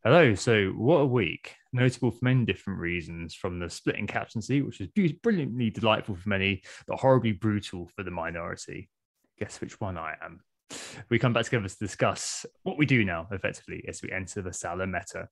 Hello. So, what a week! Notable for many different reasons, from the splitting captaincy, which was brilliantly delightful for many, but horribly brutal for the minority. Guess which one I am. We come back together to discuss what we do now, effectively, as we enter the Salah meta.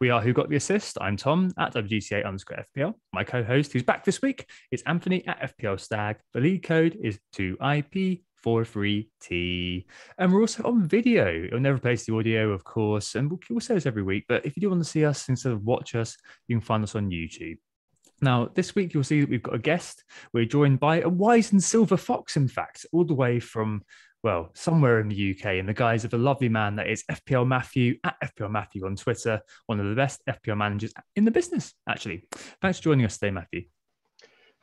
We are Who Got the Assist. I'm Tom at WGTA underscore FPL. My co host, who's back this week, is Anthony at FPL Stag. The lead code is 2IP43T. And we're also on video. It'll never replace the audio, of course, and we'll say this every week. But if you do want to see us instead of watch us, you can find us on YouTube. Now, this week, you'll see that we've got a guest. We're joined by a wise and silver fox, in fact, all the way from, well, somewhere in the UK, in the guise of a lovely man that is FPL Matthew at FPL Matthew on Twitter, one of the best FPL managers in the business, actually. Thanks for joining us today, Matthew.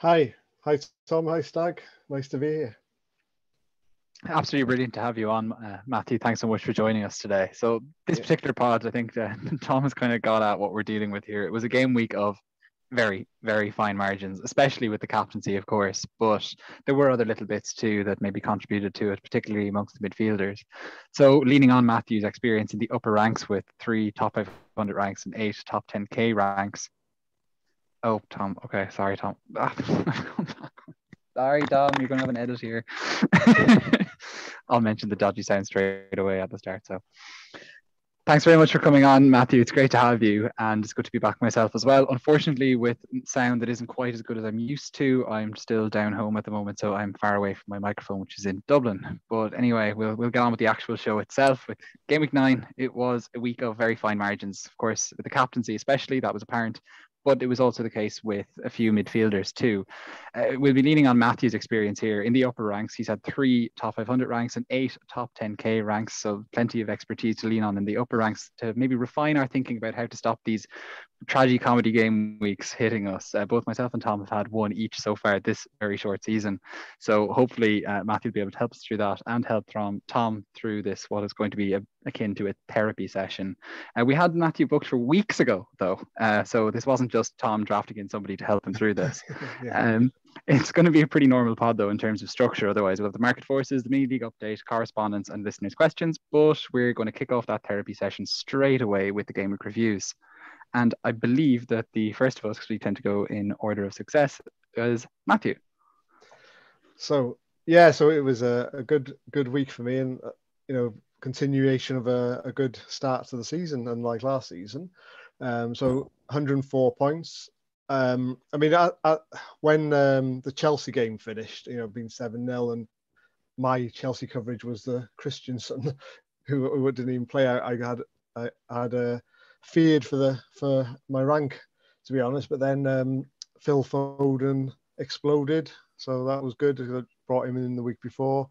Hi. Hi, Tom. Hi, Stag. Nice to be here. Absolutely brilliant to have you on, Matthew. Thanks so much for joining us today. So this particular pod, I think Tom has kind of got at what we're dealing with here. It was a game week of very, very fine margins, especially with the captaincy, of course, but there were other little bits too that maybe contributed to it, particularly amongst the midfielders. So leaning on Matthew's experience in the upper ranks with 3 top 500 ranks and 8 top 10k ranks. Oh, Tom. Okay, sorry, Tom. Sorry, Tom, you're going to have an edit here. I'll mention the dodgy sound straight away at the start. So thanks very much for coming on, Matthew. It's great to have you, and it's good to be back myself as well. Unfortunately, with sound that isn't quite as good as I'm used to, I'm still down home at the moment, so I'm far away from my microphone, which is in Dublin. But anyway, we'll get on with the actual show itself. With Game Week 9, it was a week of very fine margins. Of course, with the captaincy especially, that was apparent. But it was also the case with a few midfielders too. We'll be leaning on Matthew's experience here. In the upper ranks, he's had 3 top 500 ranks and 8 top 10k ranks, so plenty of expertise to lean on in the upper ranks to maybe refine our thinking about how to stop these tragicomedy game weeks hitting us. Both myself and Tom have had one each so far this very short season. So hopefully Matthew will be able to help us through that and help Tom through this, what is going to be akin to a therapy session. We had Matthew booked for weeks ago, though. So this wasn't just Tom drafting in somebody to help him through this. Yeah. It's going to be a pretty normal pod, though, in terms of structure. Otherwise, we'll have the market forces, the mini league update, correspondence, and listeners' questions. But we're going to kick off that therapy session straight away with the game week reviews. And I believe that the first of us, because we tend to go in order of success, is Matthew. So it was a good week for me, and continuation of a good start to the season, unlike last season. So 104 points. When the Chelsea game finished, being 7-0, and my Chelsea coverage was the Christensen, who didn't even play. I had feared for my rank, to be honest. But then Phil Foden exploded, so that was good. I brought him in the week before.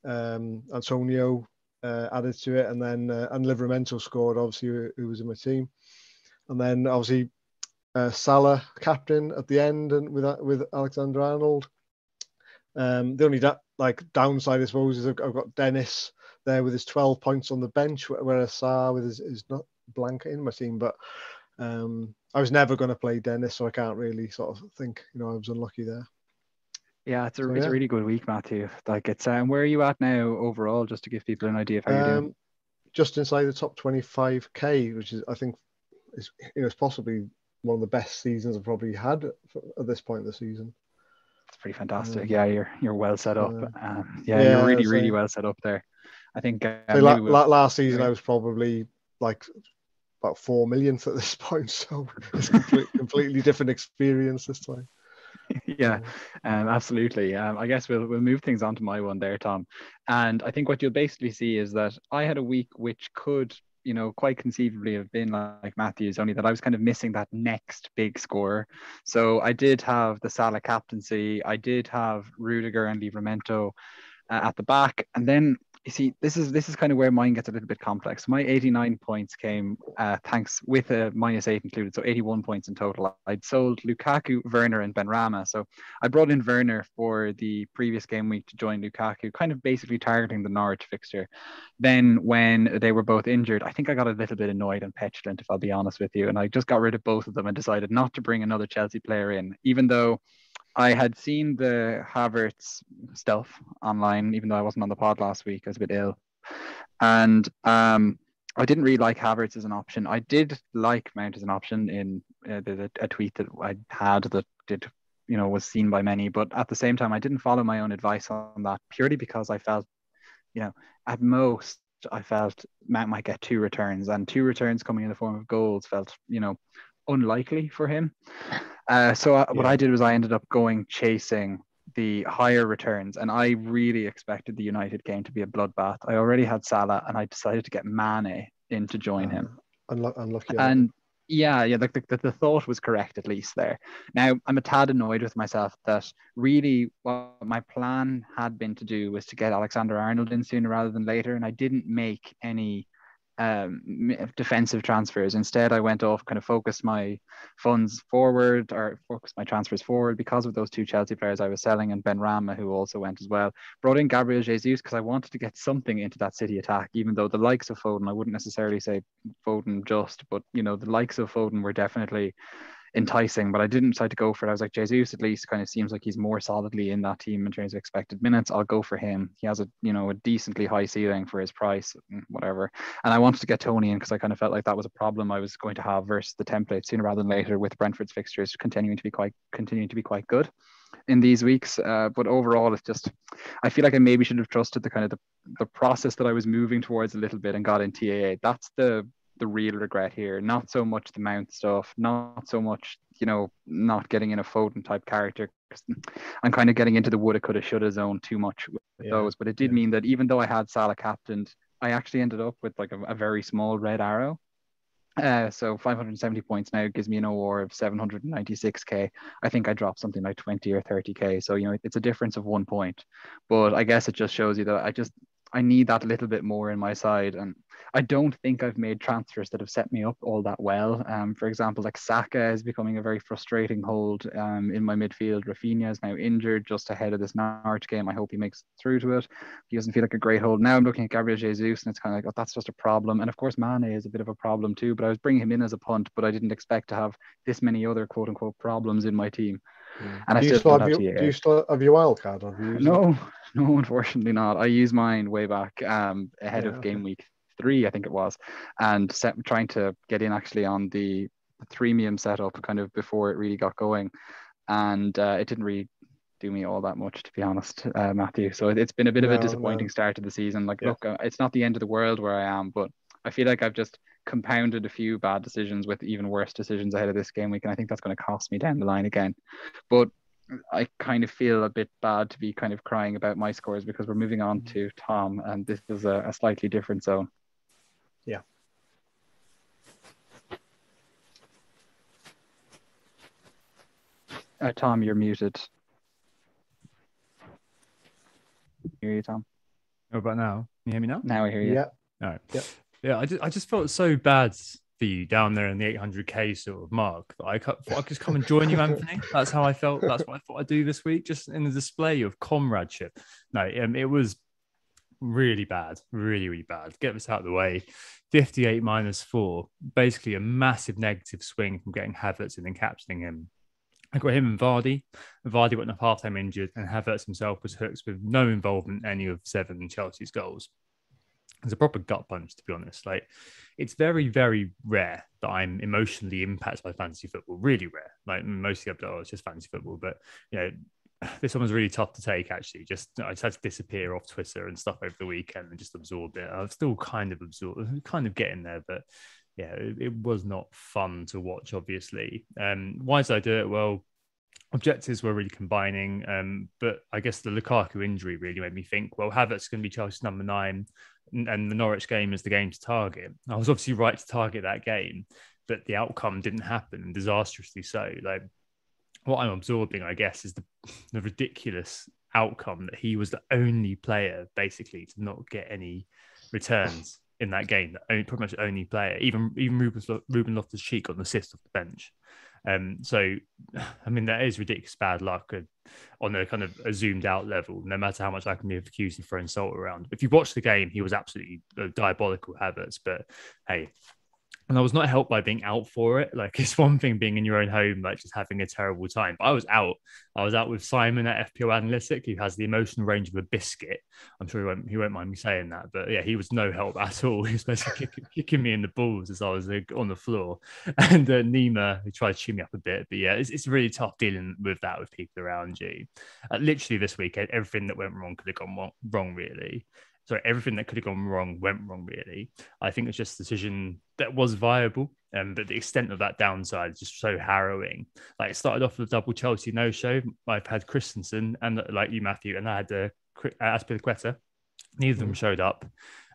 Antonio added to it, and then and Livramento scored, obviously, who was in my team. And then obviously Salah captain at the end, and with Alexander-Arnold. The only downside, I suppose, is I've got Dennis there with his 12 points on the bench, whereas Salah with his not blank in my team. But I was never going to play Dennis, so I can't really sort of think I was unlucky there. Yeah, it's a really good week, Matthew. It's where are you at now overall, just to give people an idea of how you're doing? Just inside the top 25k, which is, I think, it's possibly one of the best seasons I've probably had at this point of the season. It's pretty fantastic. You're well set up. You're really, really well set up there. I think last season I was probably about 4 millionth at this point, so it's completely different experience this time. Absolutely. I guess we'll move things on to my one there, Tom. And I think what you'll basically see is that I had a week which could, quite conceivably have been like Matthew's, only that I was kind of missing that next big score. So I did have the Salah captaincy. I did have Rudiger and Livramento at the back. And then, you see, this is kind of where mine gets a little bit complex. My 89 points came thanks with a -8 included, so 81 points in total. I'd sold Lukaku, Werner, and Benrahma. So I brought in Werner for the previous game week to join Lukaku, kind of basically targeting the Norwich fixture. Then when they were both injured, I think I got a little bit annoyed and petulant, if I'll be honest with you, and I just got rid of both of them and decided not to bring another Chelsea player in, even though I had seen the Havertz stuff online, even though I wasn't on the pod last week. I was a bit ill. And I didn't really like Havertz as an option. I did like Mount as an option in a tweet that I had that did, was seen by many. But at the same time, I didn't follow my own advice on that purely because I felt, at most, I felt Mount might get 2 returns, and 2 returns coming in the form of goals felt, unlikely for him. What I did was I ended up chasing the higher returns, and I really expected the United game to be a bloodbath. I already had Salah, and I decided to get Mane in to join him. Unlucky. And the thought was correct, at least there. Now, I'm a tad annoyed with myself that really what my plan had been to do was to get Alexander-Arnold in sooner rather than later, and I didn't make any defensive transfers. Instead, I went off, kind of focused my funds forward, or focused my transfers forward because of those 2 Chelsea players I was selling, and Ben Rama, who also went as well. Brought in Gabriel Jesus because I wanted to get something into that City attack, even though the likes of Foden, I wouldn't necessarily say Foden just, but the likes of Foden were definitely enticing, but I didn't decide to go for it. I was like, Jesus at least kind of seems like he's more solidly in that team in terms of expected minutes. I'll go for him. He has a decently high ceiling for his price, whatever. And I wanted to get Tony in because I kind of felt like that was a problem I was going to have versus the template sooner rather than later, with Brentford's fixtures continuing to be quite good in these weeks. But overall, it's just, I feel like I maybe should have trusted the process that I was moving towards a little bit and got in TAA. That's the real regret here. Not so much the Mount stuff, not so much, not getting in a Foden type character. I'm kind of getting into the woulda, coulda, shoulda zone too much with those. But it did mean that even though I had Salah captained, I actually ended up with like a very small red arrow. So 570 points now gives me an OR of 796k. I think I dropped something like 20 or 30k. So, it's a difference of 1 point. But I guess it just shows you that I need that little bit more in my side. And I don't think I've made transfers that have set me up all that well. For example, like Saka is becoming a very frustrating hold in my midfield. Rafinha is now injured just ahead of this Norwich game. I hope he makes it through to it. He doesn't feel like a great hold. Now I'm looking at Gabriel Jesus, and it's kind of like, oh, that's just a problem. And of course, Mane is a bit of a problem too, but I was bringing him in as a punt, but I didn't expect to have this many other quote unquote problems in my team. And do you still have your wildcard? No, unfortunately not. I used mine way back ahead of Gameweek 3, I think it was, and trying to get in actually on the premium setup kind of before it really got going, and it didn't really do me all that much, to be honest, Matthew. So it's been a bit of a disappointing start to the season. Look, it's not the end of the world where I am, but I feel like I've just compounded a few bad decisions with even worse decisions ahead of this game week, and I think that's going to cost me down the line again. But I kind of feel a bit bad to be kind of crying about my scores because we're moving on to Tom, and this is a slightly different zone. Yeah. Tom, you're muted. Hear you, Tom? What about now? Can you hear me now? Now I hear you. Yeah. All right. Yeah. I just felt so bad for you down there in the 800k sort of mark that I thought I'd just come and join you, Anthony. That's how I felt. That's what I thought I'd do this week, just in the display of comradeship. No, it was really bad, really, really bad. Get this out of the way. 58 -4, basically a massive negative swing from getting Havertz and then captaining him. I got him and Vardy. Vardy went off half-time injured, and Havertz himself was hooked with no involvement in any of 7 Chelsea's goals. It's a proper gut punch, to be honest. Like, it's very, very rare that I'm emotionally impacted by fantasy football. Really rare. Like, mostly it's just fantasy football. But, this one was really tough to take, actually. I just had to disappear off Twitter and stuff over the weekend and just absorb it. I've still kind of getting there, but yeah, it was not fun to watch, obviously. Why did I do it? Well, objectives were really combining, but I guess the Lukaku injury really made me think, well, Havertz going to be Chelsea's number 9, and the Norwich game is the game to target. I was obviously right to target that game, but the outcome didn't happen, and disastrously so. Like, what I'm absorbing, I guess, is the ridiculous outcome that he was the only player, basically, to not get any returns in that game. Pretty much the only player. Even Ruben Loftus-Cheek got an assist off the bench. So, I mean, that is ridiculous bad luck on a kind of a zoomed out level, no matter how much I can be accused of throwing salt around. If you watch the game, he was absolutely diabolical, Havertz. But hey, And I was not helped by being out for it. Like, it's one thing being in your own home, like just having a terrible time. But I was out. I was out with Simon at FPL Analytic, who has the emotional range of a biscuit. I'm sure he won't mind me saying that. But yeah, he was no help at all. He was basically kicking me in the balls as I was on the floor. And Nima, who tried to cheer me up a bit. But yeah, it's really tough dealing with that with people around you. Literally this week, everything that went wrong could have gone wrong, really. Sorry, everything that could have gone wrong went wrong, really. I think it's just a decision that was viable, but the extent of that downside is just so harrowing. Like, it started off with a double Chelsea no-show. I've had Christensen and, like you, Matthew, and I had Aspilicueta. Neither of them showed up.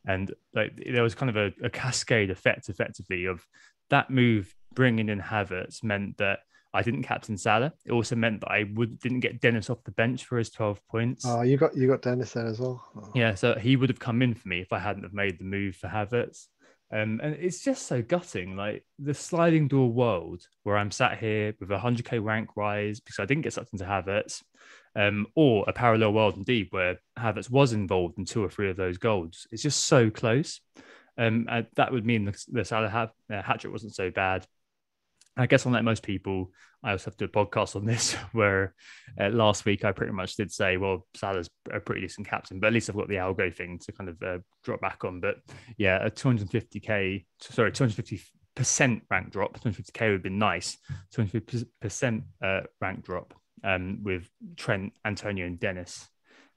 And like, there was kind of a cascade effect, effectively, of that move bringing in Havertz meant that I didn't captain Salah. It also meant that I didn't get Dennis off the bench for his 12 points. Oh, you got Dennis there as well. Oh. Yeah, so he would have come in for me if I hadn't have made the move for Havertz. And it's just so gutting, like the sliding door world where I'm sat here with a 100k rank rise because I didn't get sucked into Havertz, or a parallel world indeed where Havertz was involved in 2 or 3 of those goals. It's just so close. And that would mean the Salah hat-trick wasn't so bad. I guess, unlike most people, I also have to do a podcast on this where last week I pretty much did say, well, Salah's a pretty decent captain, but at least I've got the algo thing to kind of drop back on. But yeah, a 250% rank drop, 250k would have been nice. 250% rank drop with Trent, Antonio, and Dennis.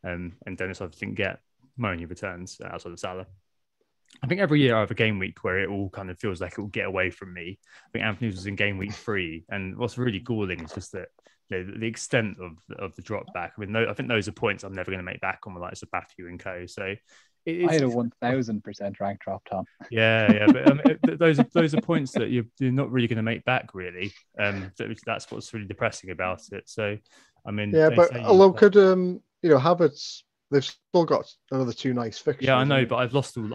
And Dennis obviously didn't get money returns outside of Salah. I think every year I have a game week where it all kind of feels like it will get away from me. I think Anthony's was in game week 3, and what's really galling is just that the extent of the drop back. I mean, I think those are points I'm never going to make back on, like Sabathiu and co. So I had a 1000% rank drop, Tom. Yeah, but those are points that you're not really going to make back, really. That's what's really depressing about it. So, I mean, yeah, but although could Havertz. They've still got another 2 nice fixtures. Yeah, I know, but I've lost all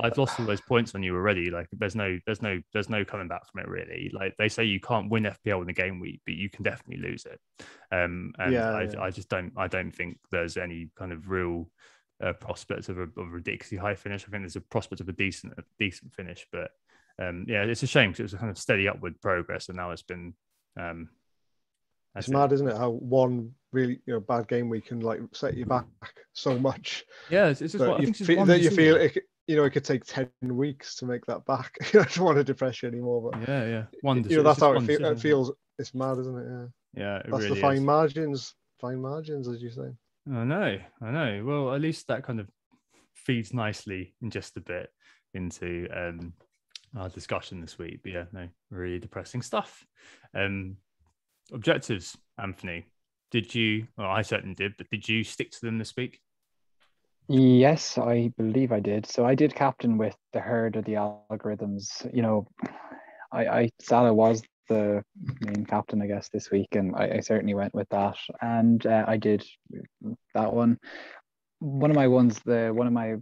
those points on you already. Like, there's no coming back from it, really. Like, they say you can't win FPL in the game week, but you can definitely lose it. I just don't think there's any kind of real prospect of a ridiculously high finish. I think there's a prospect of a decent finish, but yeah, it's a shame because it was a kind of steady upward progress, and now it's been. It's mad, isn't it? How one really bad game week can like set you back so much. Yeah, it's just what I think. You feel it could take 10 weeks to make that back. I don't want to depress you anymore, but yeah. That's how it feels. It's mad, isn't it? Yeah, that's really the fine margins, as you say. I know. Well, at least that kind of feeds nicely in just a bit into our discussion this week. But yeah, no, really depressing stuff. Objectives, Anthony. Did you? Well, I certainly did, but did you stick to them this week? Yes, I believe I did. So I did captain with the herd of the algorithms. Salah was the main captain, I guess, this week, and I certainly went with that. And I did that one. One of my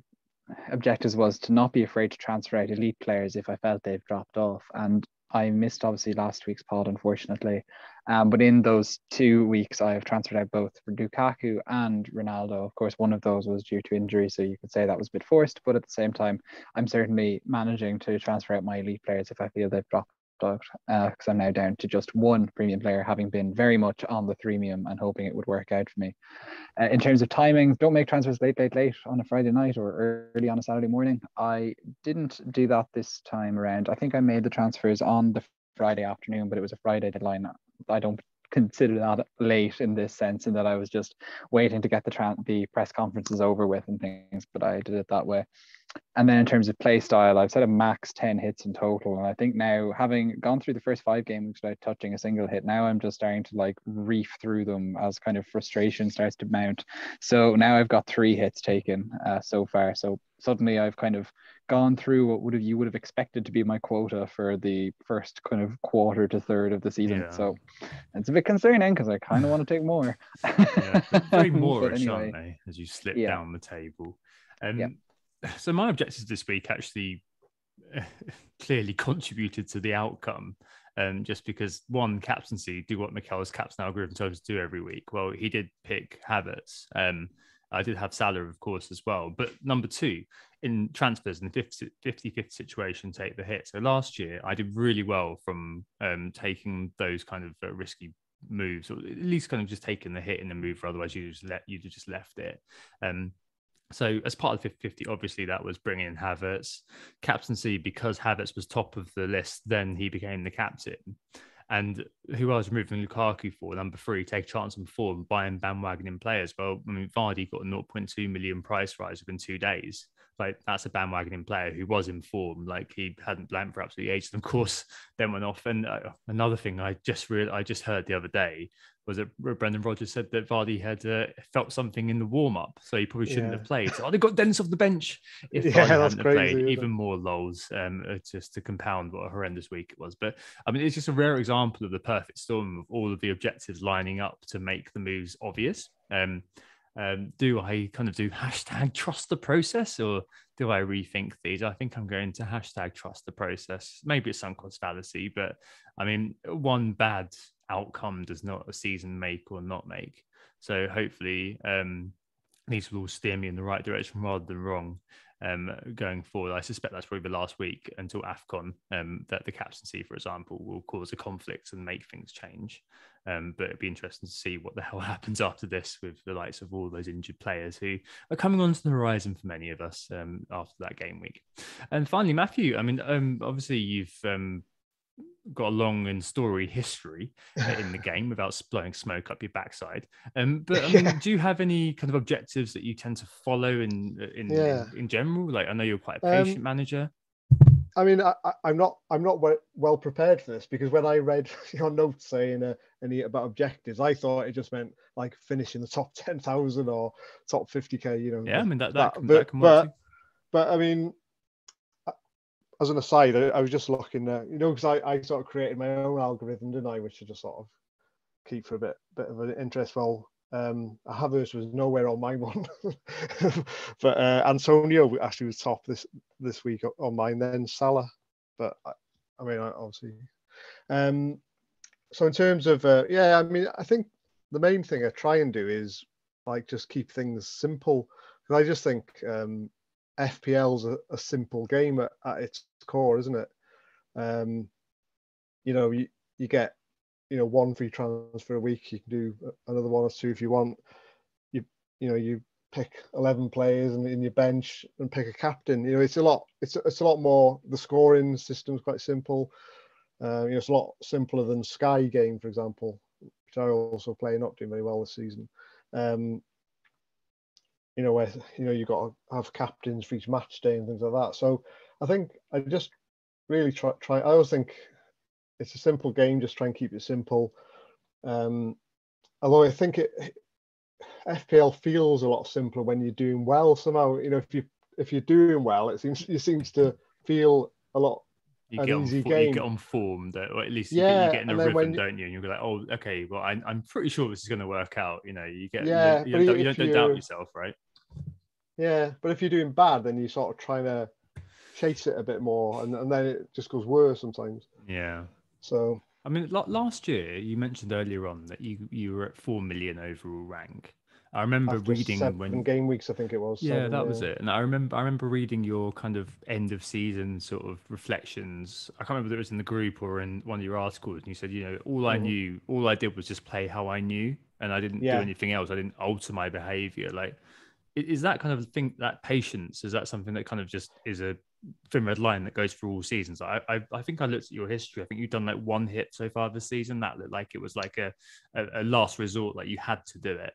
objectives was to not be afraid to transfer out elite players if I felt they've dropped off. And I missed obviously last week's pod, unfortunately. But in those 2 weeks, I have transferred out both for Lukaku and Ronaldo. Of course, one of those was due to injury, so you could say that was a bit forced. But at the same time, I'm certainly managing to transfer out my elite players if I feel they've dropped out, because I'm now down to just 1 premium player, having been very much on the freemium and hoping it would work out for me. In terms of timings, don't make transfers late on a Friday night or early on a Saturday morning. I didn't do that this time around. I think I made the transfers on the Friday afternoon, but it was a Friday deadline. I don't consider that late in this sense, in that I was just waiting to get the press conferences over with and things, but I did it that way. And then in terms of play style, I've set a max 10 hits in total. And I think now, having gone through the first 5 games without touching a single hit, now I'm just starting to like reef through them as kind of frustration starts to mount. So now I've got 3 hits taken so far. So suddenly I've kind of gone through what you would have expected to be my quota for the first kind of quarter to third of the season. Yeah. So it's a bit concerning because I kind of want to take more. Yeah, very Moorish, aren't they, as you slip down the table. So my objectives this week actually clearly contributed to the outcome, just because one, captaincy, do what Mikel's captain algorithm tells us to do every week. Well, he did pick Havertz, I did have Salah, of course, as well. But number two, in transfers in the 50-50 situation, take the hit. So last year, I did really well from taking those kind of risky moves, or at least kind of just taking the hit in the move. Otherwise, you'd just left it. So as part of the 50-50, obviously that was bringing in Havertz captaincy, because Havertz was top of the list. Then he became the captain. And who I was removing Lukaku for, number three, take a chance on four, buying bandwagoning players. Well, I mean, Vardy got a 0.2 million price rise within 2 days. Like, that's a bandwagoning player who was in form. Like, he hadn't blanked for absolutely ages. And of course, then went off. And another thing I just heard the other day was that Brendan Rodgers said that Vardy had felt something in the warm-up, so he probably shouldn't have played. So they got Dennis off the bench if Vardy hadn't have played. Even more lols, just to compound what a horrendous week it was. But I mean, it's just a rare example of the perfect storm of all of the objectives lining up to make the moves obvious. Do I kind of do hashtag trust the process, or do I rethink these? I think I'm going to hashtag trust the process. Maybe it's sunk cost fallacy, but I mean, one bad outcome does not a season make or not make. So hopefully these will all steer me in the right direction rather than wrong going forward. I suspect that's probably the last week until AFCON, that the captaincy, for example, will cause a conflict and make things change. But it'd be interesting to see what the hell happens after this with the likes of all those injured players who are coming onto the horizon for many of us after that game week. And finally, Matthew, I mean, obviously you've got a long and storied history in the game without blowing smoke up your backside. But I mean, do you have any kind of objectives that you tend to follow in general? Like, I know you're quite a patient manager. I mean, I'm not well prepared for this, because when I read your notes saying any about objectives, I thought it just meant like finishing the top 10,000 or top 50k. You know. Yeah, I mean that can work too. But I mean, as an aside, I was just looking at, because I sort of created my own algorithm, didn't I, which I just sort of keep for a bit of an interest. Well, Havertz was nowhere on my one, but Antonio actually was top this week on mine. Then Salah, but I mean, obviously. So in terms of I mean, I think the main thing I try and do is like just keep things simple, because I just think FPL's a simple game at its core, isn't it? You get one free transfer a week. You can do another one or two if you want. You pick 11 players in your bench and pick a captain. It's a lot more. The scoring system's quite simple. It's a lot simpler than Sky game, for example, which I also play, not doing very well this season. Where you've got to have captains for each match day and things like that. So I think I just really try. I always think it's a simple game. Just try and keep it simple. Although I think FPL feels a lot simpler when you're doing well somehow. If you're doing well, it seems to feel a lot easy game. You get on form, or at least you get in a rhythm, don't you? And you're like, oh, okay, well, I'm pretty sure this is going to work out. You don't doubt yourself, right? Yeah, but if you're doing bad, then you're sort of trying to chase it a bit more, and then it just goes worse sometimes. Yeah. So I mean, last year you mentioned earlier on that you were at 4 million overall rank. I remember reading 7 game weeks, I think it was. Yeah, that was it. And I remember reading your kind of end of season sort of reflections. I can't remember whether it was in the group or in one of your articles. And you said, all I did was just play how I knew, and I didn't do anything else. I didn't alter my behavior. Like, is that kind of thing, that patience, is that something that kind of just is a thin red line that goes through all seasons? I think I looked at your history. I think you've done like one hit so far this season. That looked like it was like a last resort, like you had to do it.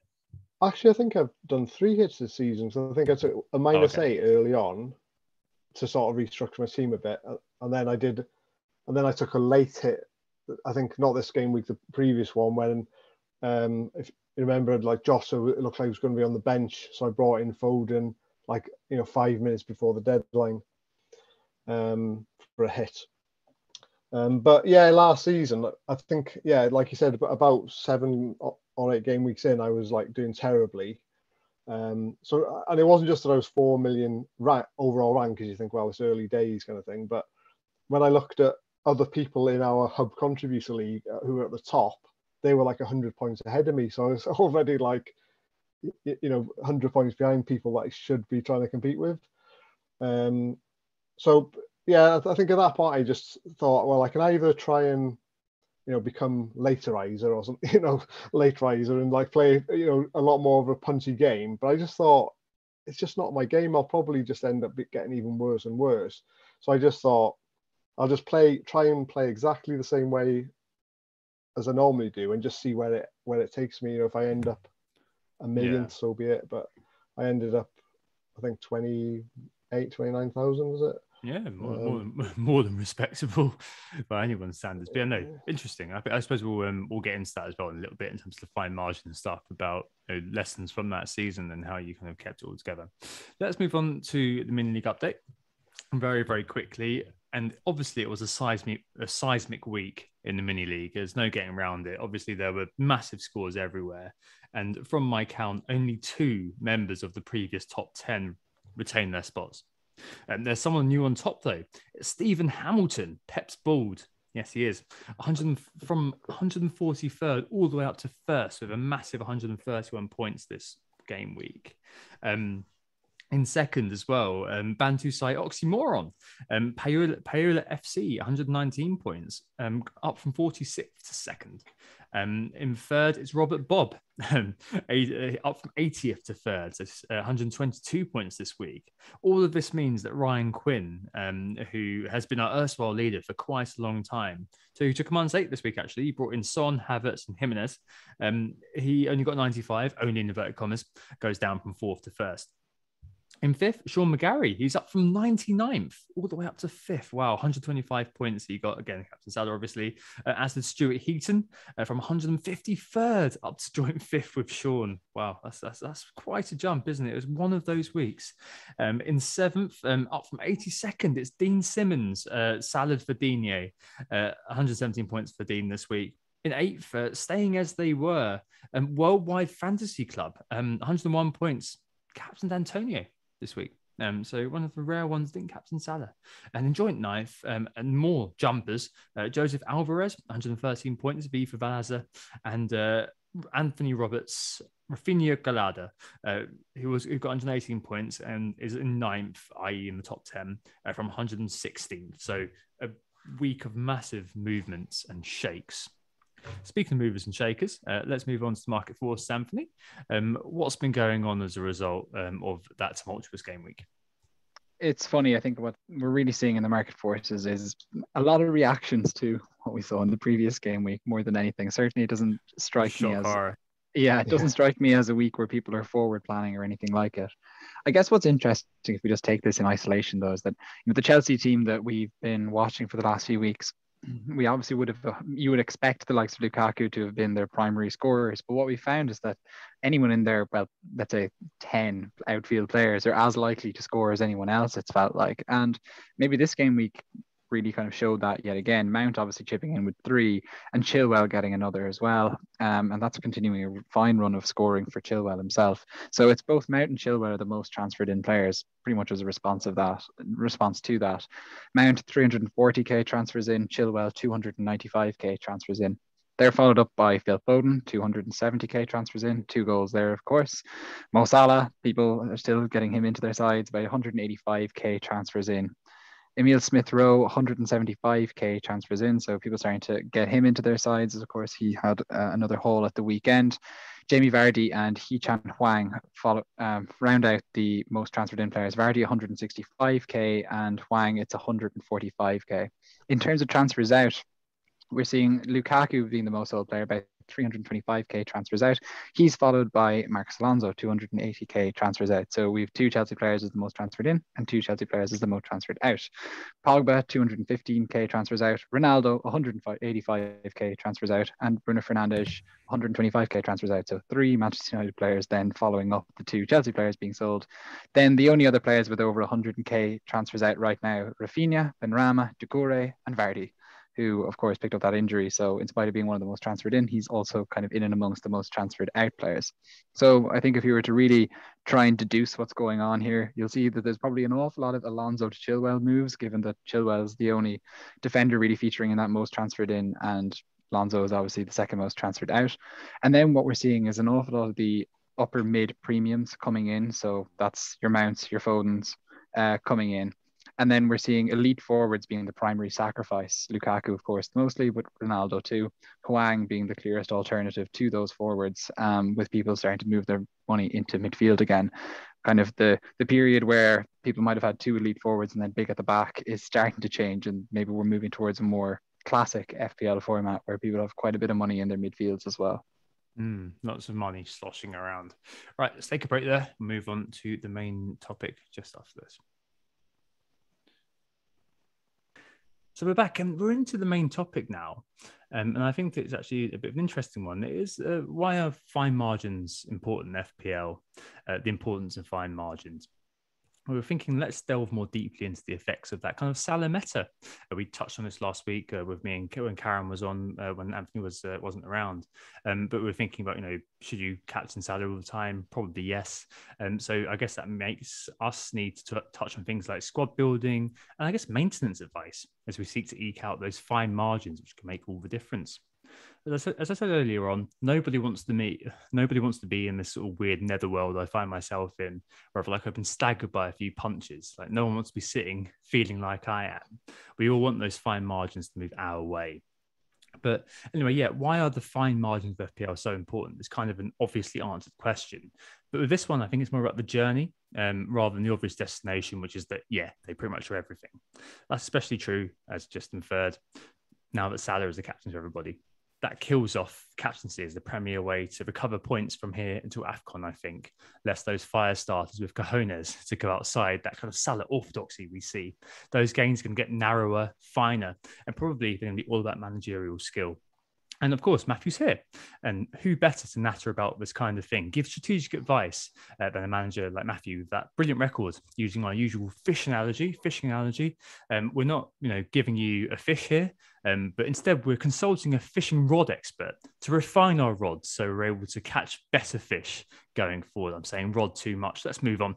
Actually, I think I've done 3 hits this season. So I think I took a -8 early on to sort of restructure my team a bit, and then I took a late hit. I think not this game week, the previous one, when if you remember, like Jota, it looked like he was going to be on the bench, so I brought in Foden 5 minutes before the deadline for a hit. But yeah, last season, I think, like you said, about 7 or 8 game weeks in, I was like doing terribly. And it wasn't just that I was 4 million overall rank, because you think, well, it's early days kind of thing. But when I looked at other people in our Hub Contributor League who were at the top, they were like 100 points ahead of me. So I was already like 100 points behind people that I should be trying to compete with. So yeah, I think at that point I just thought, well, I can either try and become late riser or something, late riser and like play a lot more of a punchy game. But I just thought it's just not my game. I'll probably just end up getting even worse and worse. So I just thought I'll just try and play exactly the same way as I normally do, and just see where it takes me. If I end up a millionth, so be it. But I ended up, I think 29,000 was it? Yeah, more than respectable by anyone's standards. But yeah, no, interesting. I suppose we'll get into that as well in a little bit in terms of the fine margin and stuff about lessons from that season and how you kind of kept it all together. Let's move on to the mini league update very, very quickly. And obviously, it was a seismic week in the mini league. There's no getting around it. Obviously, there were massive scores everywhere. And from my count, only 2 members of the previous top 10 retained their spots. And there's someone new on top, though. It's Stephen Hamilton, Pep's bald. Yes, he is. From 143rd all the way up to first with a massive 131 points this game week. In second as well, Bantusai Oxymoron, Paola FC, 119 points, up from 46th to second. In third, it's Robert Bob, up from 80th to third, so 122 points this week. All of this means that Ryan Quinn, who has been our erstwhile leader for quite a long time, so he took command's 8 this week, actually. He brought in Son, Havertz, and Jimenez. He only got 95, only in inverted commas, goes down from 4th to 1st. In 5th, Sean McGarry. He's up from 99th all the way up to 5th. Wow, 125 points he got. Again, Captain Salah, obviously. As did Stuart Heaton from 153rd up to joint 5th with Sean. Wow, that's quite a jump, isn't it? It was one of those weeks. In 7th, up from 82nd, it's Dean Simmons. Salad for Digne. 117 points for Dean this week. In 8th, staying as they were, Worldwide Fantasy Club. 101 points. Captain Antonio this week. So one of the rare ones didn't captain Salah. And in joint 9th, and more jumpers, Joseph Alvarez, 113 points, V for Valaza, and Anthony Roberts, Rafinha Galada, who got 118 points and is in 9th, i.e. in the top 10, from 116th. So a week of massive movements and shakes. Speaking of movers and shakers, let's move on to the market force, Anthony. What's been going on as a result of that tumultuous game week? It's funny. I think what we're really seeing in the market forces is a lot of reactions to what we saw in the previous game week more than anything. Certainly, it doesn't strike me as it doesn't strike me as a week where people are forward planning or anything like it. I guess what's interesting, if we just take this in isolation, though, is that the Chelsea team that we've been watching for the last few weeks, we obviously you would expect the likes of Lukaku to have been their primary scorers, but what we found is that anyone in there, well, let's say 10 outfield players, are as likely to score as anyone else, it's felt like. And maybe this game week really kind of showed that yet again. Mount obviously chipping in with 3 and Chilwell getting another as well. And that's continuing a fine run of scoring for Chilwell himself. So it's both Mount and Chilwell are the most transferred in players, pretty much as a response to that. Mount 340k transfers in, Chilwell 295k transfers in. They're followed up by Phil Foden, 270k transfers in, 2 goals there, of course. Mo Salah, people are still getting him into their sides by 185k transfers in. Emile Smith-Rowe, 175k transfers in, so people starting to get him into their sides. Of course, he had another haul at the weekend. Jamie Vardy and Hee-Chan Huang round out the most transferred in players. Vardy 165k and Huang, it's 145k. In terms of transfers out, we're seeing Lukaku being the most sold player by 325k transfers out. He's followed by Marcos Alonso, 280k transfers out. So we have 2 Chelsea players as the most transferred in and 2 Chelsea players as the most transferred out. Pogba, 215k transfers out. Ronaldo, 185k transfers out. And Bruno Fernandes, 125k transfers out. So 3 Manchester United players then following up the 2 Chelsea players being sold. Then the only other players with over 100k transfers out right now, Rafinha, Benrahma, Doucouré and Vardy, who of course picked up that injury. So in spite of being one of the most transferred in, he's also kind of in and amongst the most transferred out players. So I think if you were to really try and deduce what's going on here, you'll see that there's probably an awful lot of Alonso to Chilwell moves, given that Chilwell's the only defender really featuring in that most transferred in, and Alonso is obviously the second most transferred out. And then what we're seeing is an awful lot of the upper mid premiums coming in. So that's your Mounts, your Fodens coming in. And then we're seeing elite forwards being the primary sacrifice. Lukaku, of course, mostly, but Ronaldo too. Hwang being the clearest alternative to those forwards, with people starting to move their money into midfield again. Kind of the period where people might have had two elite forwards and then big at the back is starting to change, and maybe we're moving towards a more classic FPL format where people have quite a bit of money in their midfields as well. Lots of money sloshing around. Right, let's take a break there. Move on to the main topic just after this. So we're back and we're into the main topic now. And I think it's actually a bit of an interesting one. It is why are fine margins important in FPL? The importance of fine margins. We were thinking, let's delve more deeply into the effects of that kind of Salah meta. We touched on this last week with me and when Karen was on, when Anthony wasn't around. But we were thinking about, should you captain Salah all the time? Probably yes. So I guess that makes us need to touch on things like squad building and I guess maintenance advice as we seek to eke out those fine margins, which can make all the difference. As I said earlier on, nobody wants to be in this sort of weird netherworld I find myself in, where I feel like I've been staggered by a few punches. Like no one wants to be sitting feeling like I am. We all want those fine margins to move our way. But anyway, why are the fine margins of FPL so important? It's kind of an obviously answered question. But with this one, I think it's more about the journey rather than the obvious destination, which is that, they pretty much are everything. That's especially true, as just inferred, now that Salah is the captain of everybody. That kills off captaincy as the premier way to recover points from here until AFCON, I think, lest those fire starters with cojones to go outside, that kind of Salah orthodoxy we see. Those gains can get narrower, finer, and probably they're going to be all about managerial skill. And of course, Matthew's here. And who better to natter about this kind of thing? Give strategic advice than a manager like Matthew with that brilliant record using our usual fishing analogy. We're not, giving you a fish here, but instead we're consulting a fishing rod expert to refine our rods so we're able to catch better fish going forward. I'm saying rod too much. Let's move on.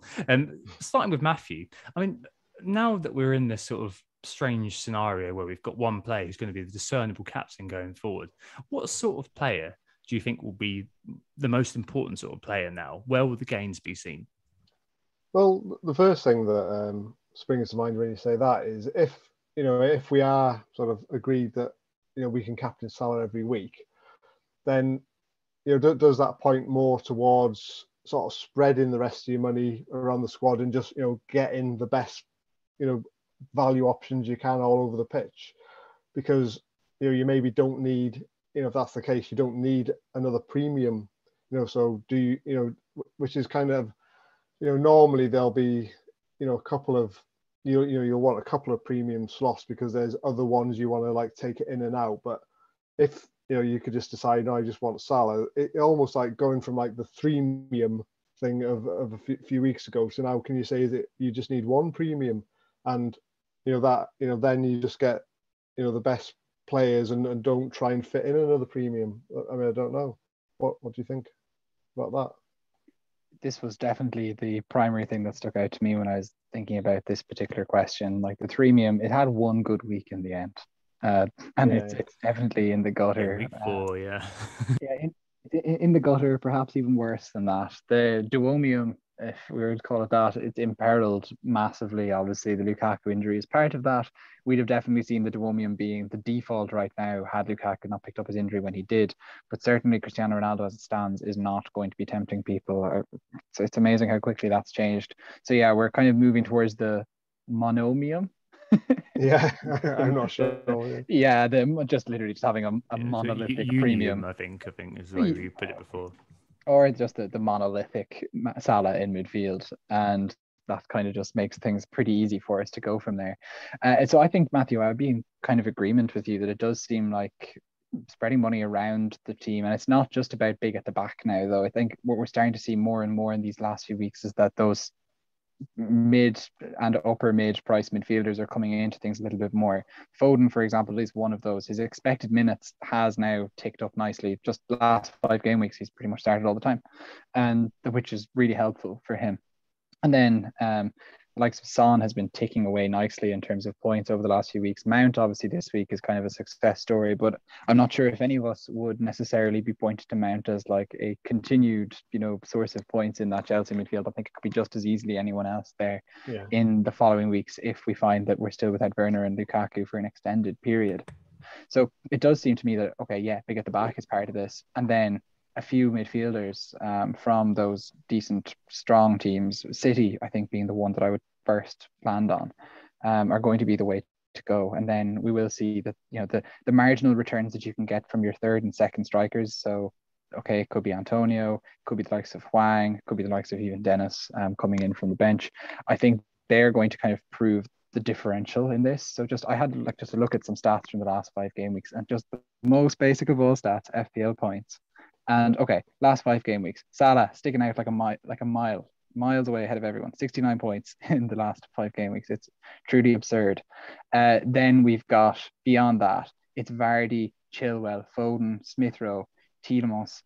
Starting with Matthew. I mean, now that we're in this sort of strange scenario where we've got one player who's going to be the discernible captain going forward, what sort of player do you think will be the most important sort of player now? Where will the gains be seen? Well, the first thing that springs to mind when you say that is if we are sort of agreed that we can captain Salah every week, then does that point more towards sort of spreading the rest of your money around the squad and just getting the best value options you can all over the pitch? Because you maybe don't need, if that's the case, you don't need another premium, so do you, which is kind of, normally there'll be a couple of you'll want a couple of premium slots because there's other ones you want to like take it in and out. But if you could just decide, no, I just want Salah, it almost like going from like the freemium thing of a few weeks ago, so now can you say that you just need one premium? And then you just get the best players and don't try and fit in another premium. I mean, I don't know. What do you think about that? This was definitely the primary thing that stuck out to me when I was thinking about this particular question. Like the freemium, it had one good week in the end, it's definitely in the gutter. Week 4, in the gutter, perhaps even worse than that. The duomium, if we were to call it that, it's imperiled massively. Obviously, the Lukaku injury is part of that. We'd have definitely seen the duomium being the default right now had Lukaku not picked up his injury when he did. But certainly Cristiano Ronaldo as it stands is not going to be tempting people. So it's amazing how quickly that's changed. So we're kind of moving towards the monomium. I'm not sure. Just literally just having a monolithic premium. I think is the way we put it before. Or just the monolithic Salah in midfield. And that kind of just makes things pretty easy for us to go from there. So I think, Matthew, I would be in kind of agreement with you that it does seem like spreading money around the team. And it's not just about big at the back now, though. I think what we're starting to see more and more in these last few weeks is that those mid and upper mid price midfielders are coming into things a little bit more. Foden, for example, is one of those. His expected minutes has now ticked up nicely. Just last 5 game weeks, he's pretty much started all the time, and which is really helpful for him. And then likes of Son has been ticking away nicely in terms of points over the last few weeks. Mount, obviously, this week is kind of a success story, but I'm not sure if any of us would necessarily be pointed to Mount as like a continued, source of points in that Chelsea midfield. I think it could be just as easily anyone else there in the following weeks if we find that we're still without Werner and Lukaku for an extended period. So it does seem to me that, okay, yeah, big at the back is part of this. And then a few midfielders from those decent, strong teams, City, I think, being the one that I would first planned on, are going to be the way to go. And then we will see that, the marginal returns that you can get from your third and second strikers. So, okay, it could be Antonio, could be the likes of Hwang, could be the likes of even Dennis coming in from the bench. I think they're going to kind of prove the differential in this. So I had just a look at some stats from the last 5 game weeks, and just the most basic of all stats, FPL points. And okay, last 5 game weeks, Salah sticking out like a miles away ahead of everyone, 69 points in the last 5 game weeks. It's truly absurd. Then we've got, beyond that, it's Vardy, Chilwell, Foden, Smith Rowe, Tielemans,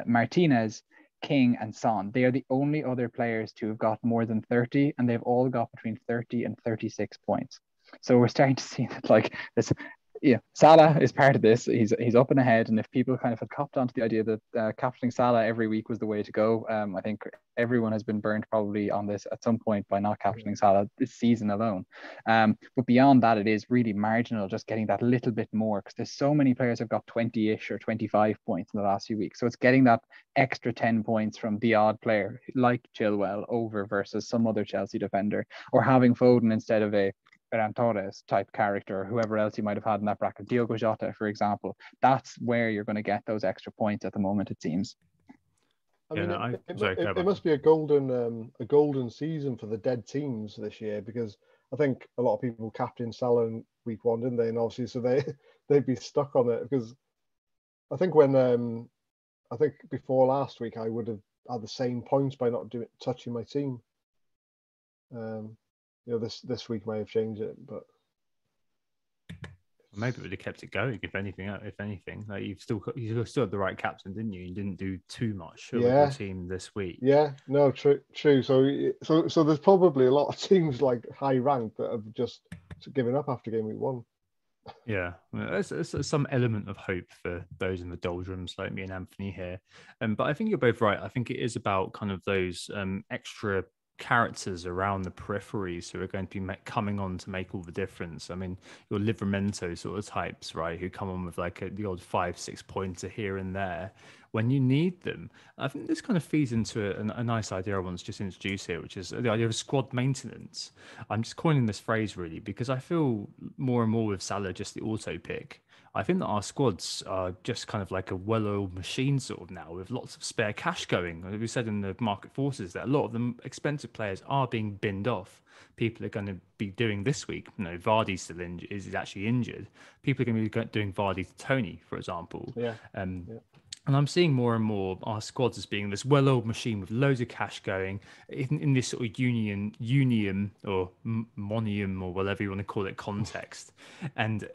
Martinez, King, and Son. They are the only other players to have got more than 30, and they've all got between 30 and 36 points. So we're starting to see that, like, this, Salah is part of this. He's up and ahead, and if people kind of had copped onto the idea that captaining Salah every week was the way to go, I think everyone has been burned probably on this at some point by not captaining Salah this season alone. But beyond that, it is really marginal, just getting that little bit more, because there's so many players have got 20-ish or 25 points in the last few weeks. So it's getting that extra 10 points from the odd player like Chilwell over versus some other Chelsea defender, or having Foden instead of a Ferran Torres type character, or whoever else you might have had in that bracket, Diogo Jota, for example. That's where you're going to get those extra points at the moment, it seems. I mean, it must be a golden season for the dead teams this year, because I think a lot of people captained Salah in week 1, didn't they? And obviously, so they'd be stuck on it, because I think before last week I would have had the same points by not touching my team. This week may have changed it, but maybe it would have kept it going. If anything, like you still had the right captain, didn't you? You didn't do too much with your team this week. Yeah, no, true. So there's probably a lot of teams like high ranked that have just given up after game week 1. Yeah, there's some element of hope for those in the doldrums like me and Anthony here. But I think you're both right. I think it is about kind of those extra characters around the peripheries who are going to be coming on to make all the difference. I mean, your Livramento sort of types, right, who come on with like the odd 5-6 pointer here and there when you need them. I think this kind of feeds into a nice idea I want to just introduce here, which is the idea of squad maintenance. I'm just coining this phrase really because I feel more and more with Salah just the auto pick. I think that our squads are just kind of like a well-oiled machine sort of now, with lots of spare cash going. As we said in the market forces, that a lot of the expensive players are being binned off. People are going to be doing this week. Vardy's still is actually injured. People are going to be doing Vardy to Tony, for example. Yeah. And I'm seeing more and more our squads as being this well-oiled machine with loads of cash going in this sort of unium or monium or whatever you want to call it context. And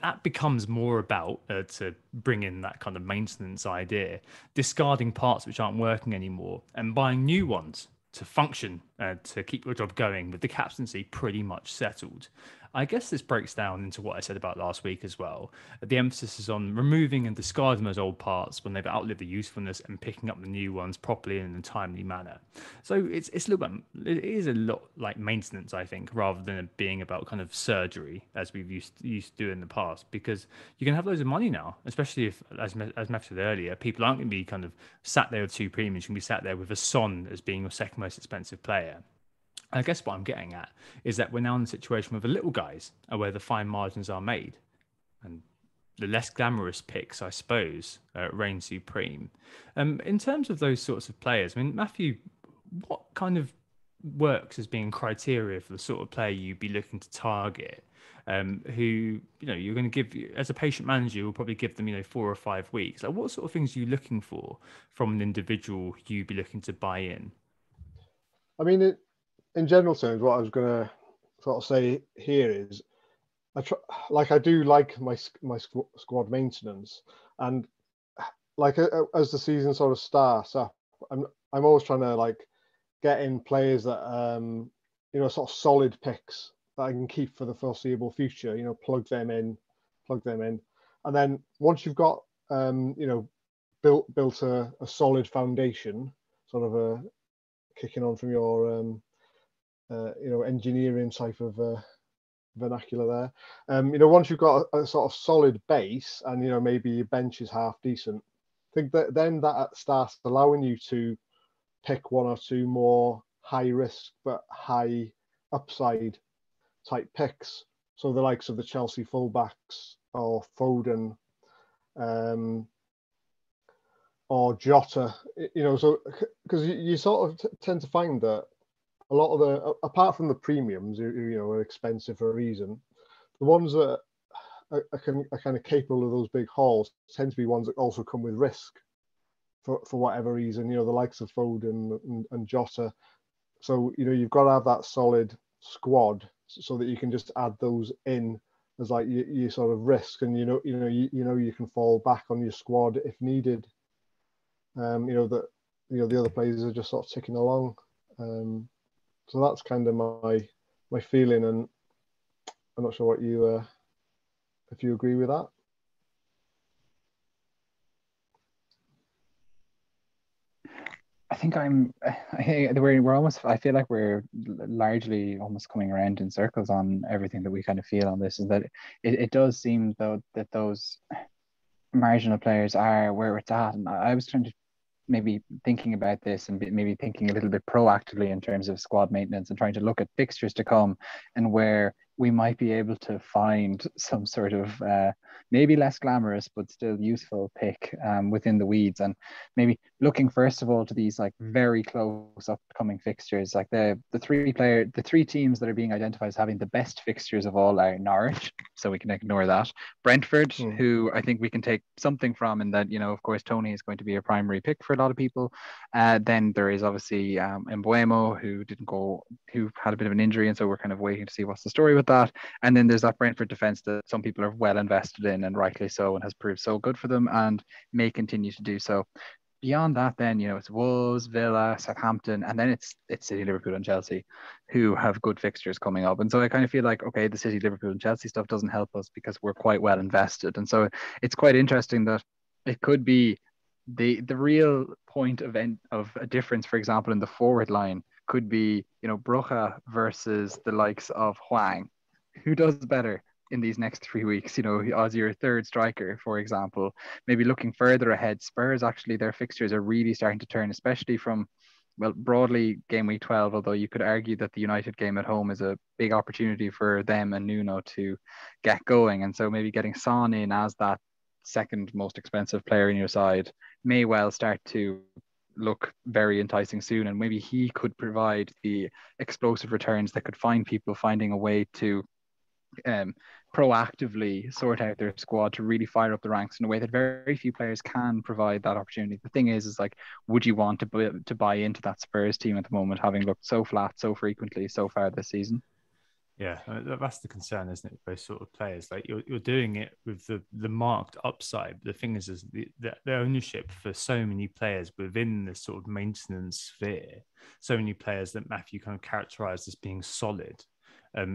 that becomes more about, to bring in that kind of maintenance idea, discarding parts which aren't working anymore and buying new ones to function, to keep your job going with the captaincy pretty much settled. I guess this breaks down into what I said about last week as well. The emphasis is on removing and discarding those old parts when they've outlived their usefulness and picking up the new ones properly in a timely manner. So it is a lot like maintenance, I think, rather than it being about kind of surgery as we've used to do in the past, because you can have loads of money now, especially if, as Matt said earlier, people aren't going to be kind of sat there with 2 premiums. You can be sat there with a Son as being your second most expensive player. I guess what I'm getting at is that we're now in a situation with the little guys where the fine margins are made, and the less glamorous picks, I suppose, reign supreme. In terms of those sorts of players, I mean, Matthew, what kind of works as being criteria for the sort of player you'd be looking to target? Who you're going to give, as a patient manager, you'll probably give them 4 or 5 weeks. Like, what sort of things are you looking for from an individual you'd be looking to buy in? I mean, in general terms, what I was going to sort of say here is, I do like my squad maintenance, and like as the season sort of starts up, I'm always trying to like get in players that sort of solid picks that I can keep for the foreseeable future. Plug them in, and then once you've got built a solid foundation, sort of a kicking on from your engineering type of vernacular there. Once you've got a sort of solid base, and maybe your bench is half decent, I think that then that starts allowing you to pick one or two more high risk but high upside type picks. So the likes of the Chelsea fullbacks or Foden, or Jota, so because you sort of tend to find that a lot of the, apart from the premiums, who are expensive for a reason, the ones that are kind of capable of those big hauls tend to be ones that also come with risk for whatever reason, the likes of Foden and Jota. So, you've got to have that solid squad so that you can just add those in as like you sort of risk, and you can fall back on your squad if needed. That the other players are just sort of ticking along. So that's kind of my feeling, and I'm not sure what you if you agree with that. I think we're almost, I feel like we're largely almost coming around in circles on everything that we kind of feel on this, is that it does seem though that those marginal players are where it's at. And I was trying to maybe thinking about this and maybe thinking a little bit proactively in terms of squad maintenance and trying to look at fixtures to come and where we might be able to find some sort of maybe less glamorous but still useful pick within the weeds, and maybe looking first of all to these like very close upcoming fixtures. Like the three teams that are being identified as having the best fixtures of all are Norwich, so we can ignore that. Brentford, who I think we can take something from, in that of course Tony is going to be a primary pick for a lot of people. Then there is obviously Mbuemo, who had a bit of an injury, and so we're kind of waiting to see what's the story with that. And then there's that Brentford defence that some people are well invested in, and rightly so, and has proved so good for them and may continue to do so. Beyond that, then it's Wolves, Villa, Southampton, and then it's City, Liverpool, and Chelsea, who have good fixtures coming up. And so I kind of feel like, okay, the City, Liverpool, and Chelsea stuff doesn't help us because we're quite well invested. And so it's quite interesting that it could be the real point of a difference, for example, in the forward line could be Brocha versus the likes of Hwang. Who does better in these next 3 weeks, as your third striker, for example? Maybe looking further ahead, Spurs, actually, their fixtures are really starting to turn, especially from, well, broadly Gameweek 12, although you could argue that the United game at home is a big opportunity for them and Nuno to get going. And so maybe getting Son in as that second most expensive player in your side may well start to look very enticing soon, and maybe he could provide the explosive returns that could find people finding a way to proactively sort out their squad to really fire up the ranks in a way that very few players can provide that opportunity. The thing is like, would you want to buy into that Spurs team at the moment, having looked so flat so frequently so far this season? Yeah, that's the concern, isn't it? Those sort of players, like you're doing it with the marked upside. The thing is the ownership for so many players within the sort of maintenance sphere, so many players that Matthew kind of characterized as being solid,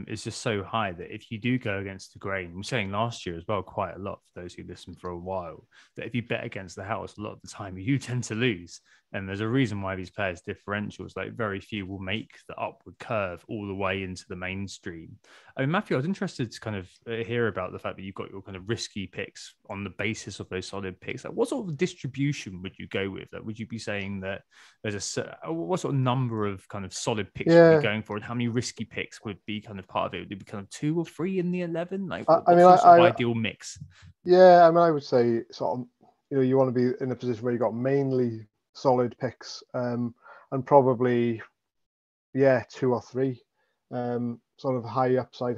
is just so high that if you do go against the grain, we're saying last year as well, quite a lot for those who listened for a while, that if you bet against the house, a lot of the time you tend to lose. And there's a reason why these players' differentials, like very few will make the upward curve all the way into the mainstream. I mean, Matthew, I was interested to kind of hear about the fact that you've got your kind of risky picks on the basis of those solid picks. Like, what sort of distribution would you go with? Like, would you be saying that there's what sort of number of kind of solid picks would you be going for, and how many risky picks would be kind of part of it? Would it be kind of 2 or 3 in the 11? Like, what's the sort of ideal mix? Yeah, I mean, I would say sort of, you want to be in a position where you've got mainly solid picks, and probably 2 or 3 sort of high upside,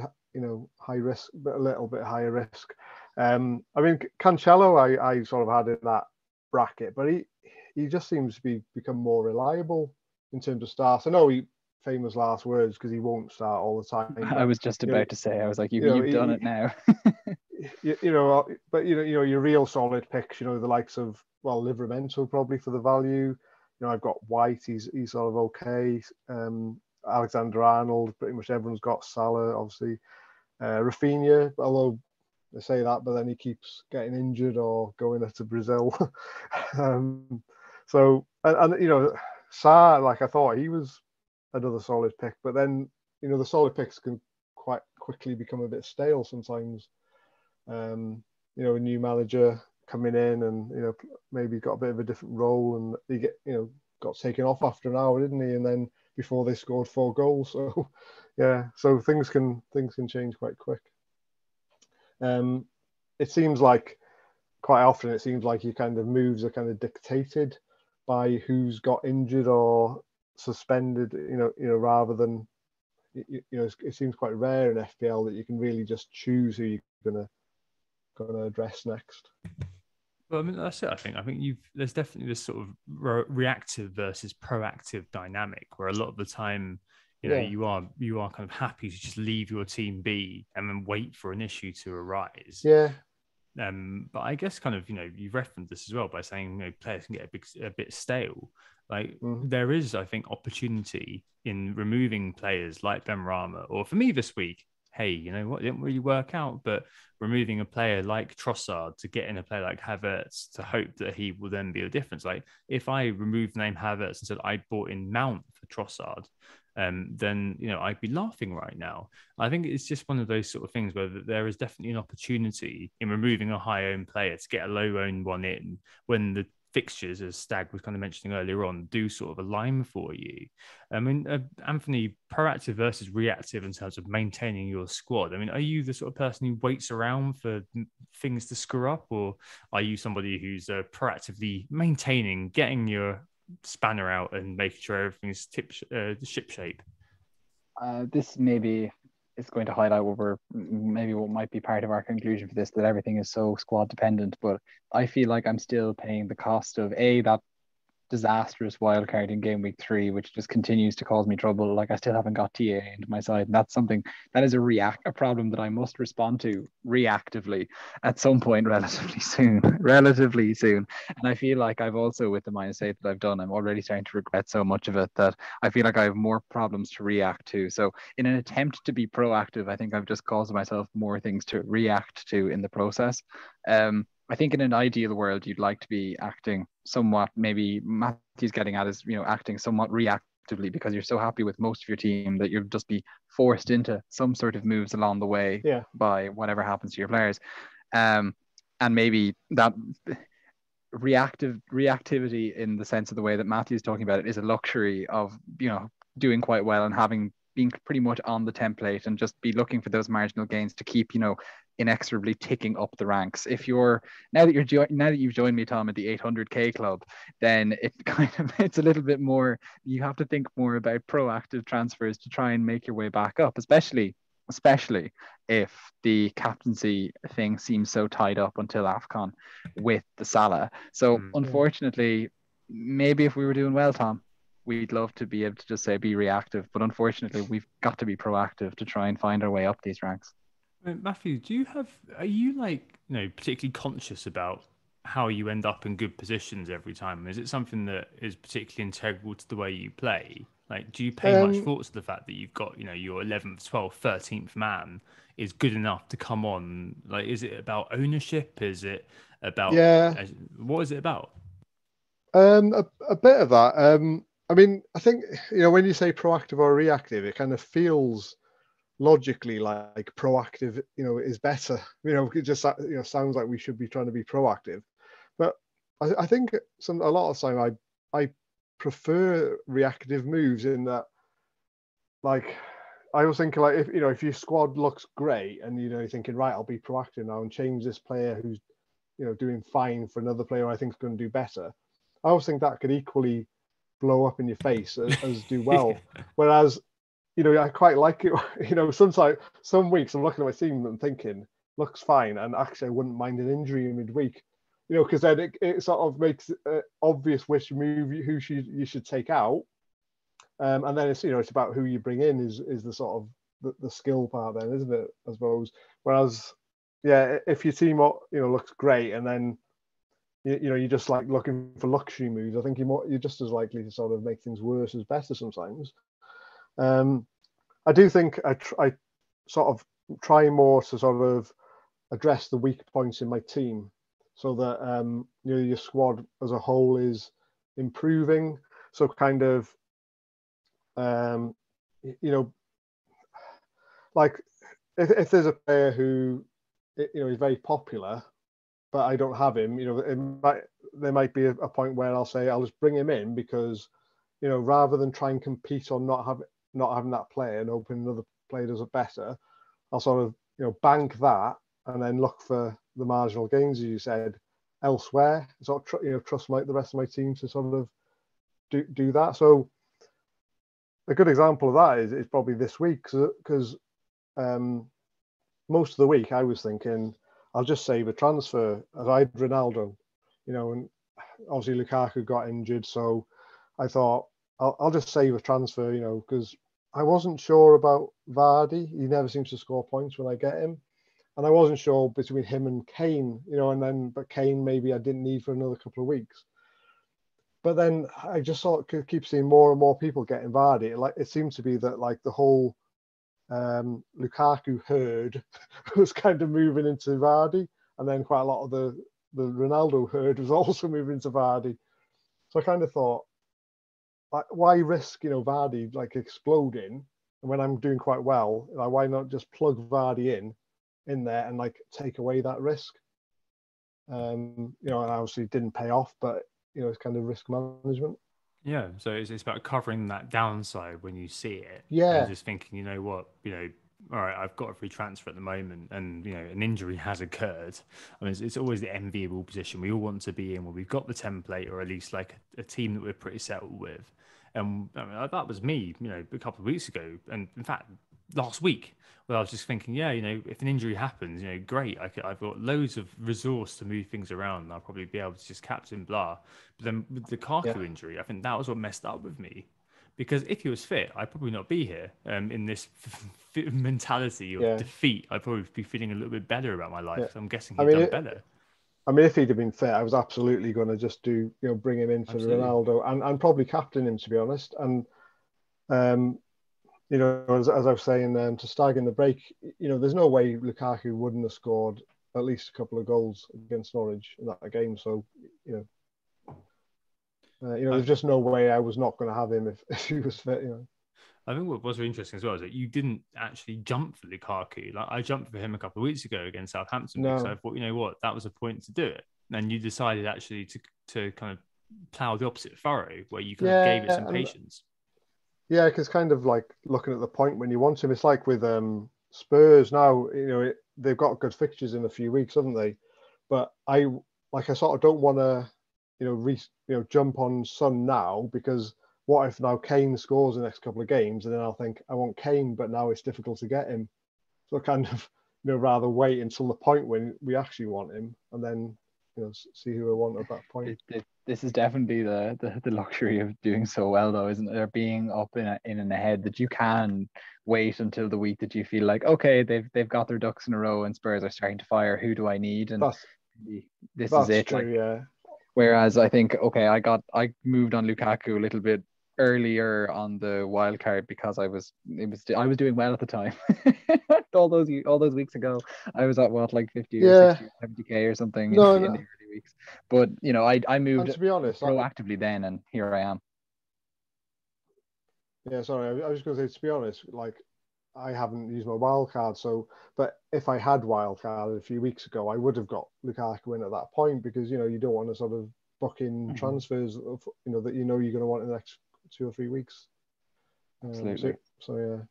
high risk but a little bit higher risk. I mean, Cancelo I sort of had in that bracket, but he just seems to become more reliable in terms of starts. I know he famous last words because he won't start all the time. I was just about to say, I was like, you've done it now. But your real solid picks, the likes of, well, Livramento probably for the value. I've got White, he's sort of okay. Alexander-Arnold. Pretty much everyone's got Salah, obviously. Rafinha, although they say that, but then he keeps getting injured or going to Brazil. So, and you know, Salah, like I thought he was another solid pick, but then, you know, the solid picks can quite quickly become a bit stale sometimes. You know, a new manager coming in and, you know, maybe got a bit of a different role, and got taken off after an hour, didn't he? And then before they scored 4 goals. So yeah, so things can change quite quick. It seems like quite often your kind of moves are kind of dictated by who's got injured or suspended, you know, rather than, you know, it seems quite rare in FPL that you can really just choose who you're gonna address next. Well, I mean, that's it. I think there's definitely this sort of reactive versus proactive dynamic where a lot of the time, you know, you are kind of happy to just leave your team be and then wait for an issue to arise. Yeah. But I guess kind of, you know, you've referenced this as well by saying, you know, players can get a bit stale. Like there is, I think, opportunity in removing players like Benrahma, or for me this week, hey, you know what, it didn't really work out, but removing a player like Trossard to get in a player like Havertz to hope that he will then be a difference. Like if I removed the name Havertz and said I bought in Mount for Trossard, then, you know, I'd be laughing right now. I think it's just one of those sort of things where there is definitely an opportunity in removing a high-owned player to get a low-owned one in when the fixtures, as Stag was kind of mentioning earlier on, do sort of align for you. I mean, Anthony, proactive versus reactive in terms of maintaining your squad. I mean, are you the sort of person who waits around for things to screw up, or are you somebody who's proactively maintaining, getting your spanner out and making sure everything's ship shape? This maybe is going to highlight what might be part of our conclusion for this, that everything is so squad dependent. But I feel like I'm still paying the cost of that disastrous wildcard in game week 3, which just continues to cause me trouble. Like I still haven't got TA into my side, and that's something that is a problem that I must respond to reactively at some point relatively soon. And I feel like I've also, with the -8 that I've done, I'm already starting to regret so much of it that I feel like I have more problems to react to. So in an attempt to be proactive, I think I've just caused myself more things to react to in the process. I think in an ideal world, you'd like to be acting somewhat, maybe Matthew's getting at is, you know, acting somewhat reactively because you're so happy with most of your team that you'll just be forced into some sort of moves along the way by whatever happens to your players. And maybe that reactivity in the sense of the way that Matthew's talking about it is a luxury of, you know, doing quite well and being pretty much on the template and just be looking for those marginal gains to keep, you know, inexorably ticking up the ranks. If you're now that you've joined me, Tom, at the 800k club, then it's a little bit more, you have to think more about proactive transfers to try and make your way back up, especially if the captaincy thing seems so tied up until AFCON with the Salah. So unfortunately, maybe if we were doing well, Tom, we'd love to be able to just say be reactive, but unfortunately we've got to be proactive to try and find our way up these ranks. Matthew, are you like, you know, particularly conscious about how you end up in good positions every time? Is it something that is particularly integral to the way you play? Like, do you pay much thought to the fact that you've got, you know, your 11th, 12th, 13th man is good enough to come on? Like, is it about ownership? Is it about, what is it about? A bit of that. I mean, I think, you know, when you say proactive or reactive, it kind of feels logically like proactive, you know, is better. You know, it just, you know, sounds like we should be trying to be proactive. But I think a lot of the time I prefer reactive moves in that, like, I was thinking, like, if your squad looks great and, you know, you're thinking, right, I'll be proactive now and change this player who's, you know, doing fine for another player I think is going to do better. I always think that could equally blow up in your face as do well. Whereas, you know, I quite like it. You know, some weeks I'm looking at my team and thinking, looks fine, and actually I wouldn't mind an injury in midweek. You know, because then it sort of makes obvious which move you should take out, and then it's, you know, it's about who you bring in is the sort of the skill part then, isn't it? I suppose. Whereas, yeah, if your team, you know, looks great and then you know, you're just like looking for luxury moves, I think you're just as likely to sort of make things worse as better sometimes. I do think I sort of try more to sort of address the weak points in my team, so that you know, your squad as a whole is improving. So kind of you know, like if there's a player who, you know, is very popular, but I don't have him, you know, there might be a point where I'll say I'll just bring him in because, you know, rather than try and compete on not having that player and hoping another player does it better, I'll sort of, you know, bank that and then look for the marginal gains, as you said, elsewhere. Sort of you know, trust the rest of my team to sort of do that. So a good example of that is probably this week, because most of the week I was thinking I'll just save a transfer, as I had Ronaldo, you know, and obviously Lukaku got injured, so I thought I'll just save a transfer, you know, because I wasn't sure about Vardy. He never seems to score points when I get him, and I wasn't sure between him and Kane, you know, but Kane maybe I didn't need for another couple of weeks. But then I just sort of keep seeing more and more people getting Vardy. Like it seems to be that like the whole Lukaku herd was kind of moving into Vardy, and then quite a lot of the Ronaldo herd was also moving into Vardy. So I kind of thought, like, why risk, you know, Vardy like exploding when I'm doing quite well? Like, why not just plug Vardy in there and like take away that risk? You know, and obviously didn't pay off, but you know, it's kind of risk management. Yeah, so it's about covering that downside when you see it, Yeah, and just thinking, you know what, you know, all right, I've got a free transfer at the moment, and you know, an injury has occurred. I mean, it's always the enviable position we all want to be in, where we've got the template, or at least like a team that we're pretty settled with. And I mean, that was me, you know, a couple of weeks ago, and in fact, last week, where I was just thinking, yeah, you know, if an injury happens, you know, great, I've got loads of resource to move things around, and I'll probably be able to just captain blah. But then with the Lukaku injury, I think that was what messed up with me. Because if he was fit, I'd probably not be here in this mentality of defeat. I'd probably be feeling a little bit better about my life. So I'm guessing he'd done better. I mean, if he'd have been fit, I was absolutely going to just you know, bring him in for Ronaldo and probably captain him, to be honest. And, you know, as I was saying to Stag in the break, you know, there's no way Lukaku wouldn't have scored at least a couple of goals against Norwich in that game. So, you know, there's just no way I was not going to have him if he was fit, you know. I think what was really interesting as well is that you didn't actually jump for Lukaku. Like I jumped for him a couple of weeks ago against Southampton because I thought, you know what, that was a point to do it. And you decided actually to kind of plough the opposite furrow where you kind of gave it some patience. Yeah, because kind of like looking at the point when you want him, it's like with Spurs now, you know, they've got good fixtures in a few weeks, haven't they? But I sort of don't want to, you know, jump on Son now, because what if now Kane scores the next couple of games and then I'll think I want Kane, but now it's difficult to get him. So kind of, you know, rather wait until the point when we actually want him and then, you know, see who I want at that point. This is definitely the luxury of doing so well, though, isn't there? Being up in and ahead, that you can wait until the week that you feel like, okay, they've got their ducks in a row and Spurs are starting to fire. Who do I need? And this is it. True, yeah. Whereas I think, okay, I moved on Lukaku a little bit earlier on the wild card because I was doing well at the time. all those weeks ago, I was at what, like 50 or 60 or 70k or something in the early weeks. But you know, I moved, and to be honest, proactively then, and here I am. Yeah, sorry, I was going to say, to be honest, like I haven't used my wild card, so but if I had wild card a few weeks ago, I would have got Lukaku in at that point, because you know, you don't want to sort of book in transfers of, you know, that you know you're going to want in the next 2 or 3 weeks. Absolutely. So yeah.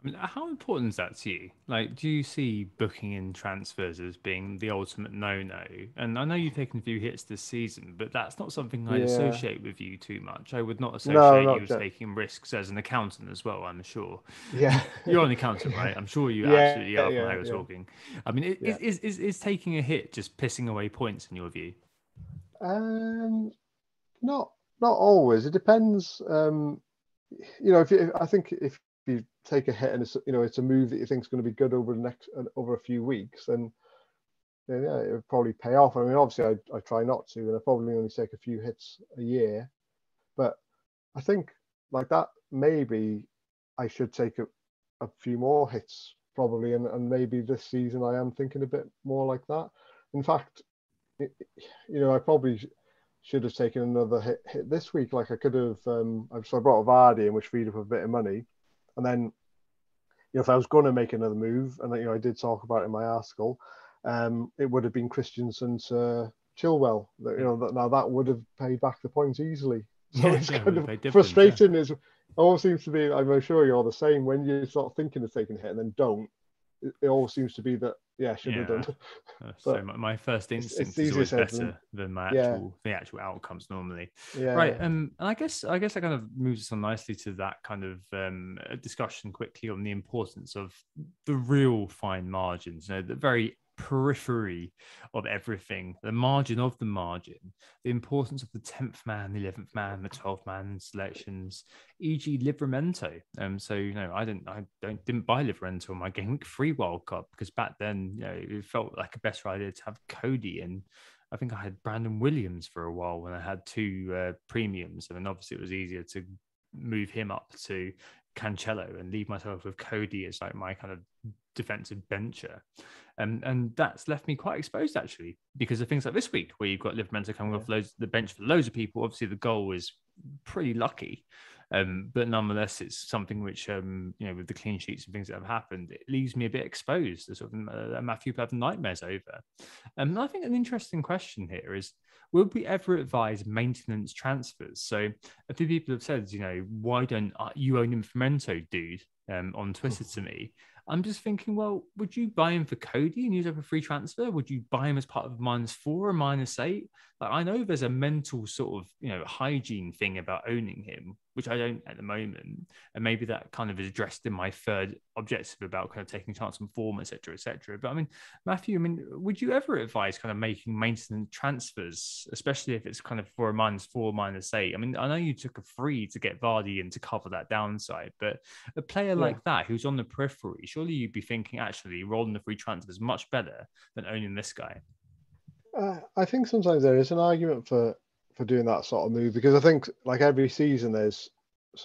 I mean, how important is that to you? Like, do you see booking in transfers as being the ultimate no-no? And I know you've taken a few hits this season, but that's not something I'd associate with you too much. I would not associate you with taking risks as an accountant as well, I'm sure. Yeah. You're an accountant, right? I'm sure you absolutely are from how you're talking. I mean, is taking a hit just pissing away points in your view? Not always. It depends. You know, I think if you take a hit and it's, you know, it's a move that you think is going to be good over a few weeks, then yeah, it would probably pay off. I mean, obviously I try not to, and I probably only take a few hits a year, but I think like that maybe I should take a few more hits probably, and maybe this season I am thinking a bit more like that. In fact, I probably should have taken another hit this week. Like I could have. So I brought a Vardy in, which freed up a bit of money, and then if I was going to make another move, and I did talk about it in my article, it would have been Christensen to Chilwell. Now that would have paid back the points easily. So it's kind of frustrating. It always seems to be. I'm sure you're the same. When you start thinking of taking a hit and then don't, it always seems to be that should have done. So my first instinct is always better than the actual outcomes normally. Right. And I guess that kind of moves us on nicely to that kind of discussion quickly on the importance of the real fine margins. The very periphery of everything, the margin of the margin, the importance of the 10th man, the 11th man, the 12th man selections, e.g. Livramento. So I didn't buy Livramento on my Gameweek 3 World Cup because back then it felt like a better idea to have Cody, and I think I had Brandon Williams for a while when I had 2 premiums, and then obviously it was easier to move him up to Cancelo and leave myself with Cody as like my kind of defensive bencher. And that's left me quite exposed actually, because of things like this week where you've got Livramento coming off the bench for loads of people. Obviously the goal is pretty lucky, but nonetheless it's something which with the clean sheets and things that have happened, it leaves me a bit exposed to sort of Matthew have nightmares over. And I think an interesting question here is, would we ever advise maintenance transfers? So a few people have said, why don't you own Livramento, dude, on Twitter to me. I'm just thinking, well, would you buy him for Cody and use up a free transfer? Would you buy him as part of -4 or -8? Like, I know there's a mental sort of, hygiene thing about owning him, which I don't at the moment. And maybe that kind of is addressed in my third objective about kind of taking a chance on form, et cetera, et cetera. But I mean, Matthew, would you ever advise kind of making maintenance transfers, especially if it's kind of for a -4, -8? I mean, I know you took a free to get Vardy in to cover that downside, but a player like that who's on the periphery, surely you'd be thinking, actually, rolling the free transfer is much better than owning this guy. I think sometimes there is an argument for doing that sort of move, because I think like every season there's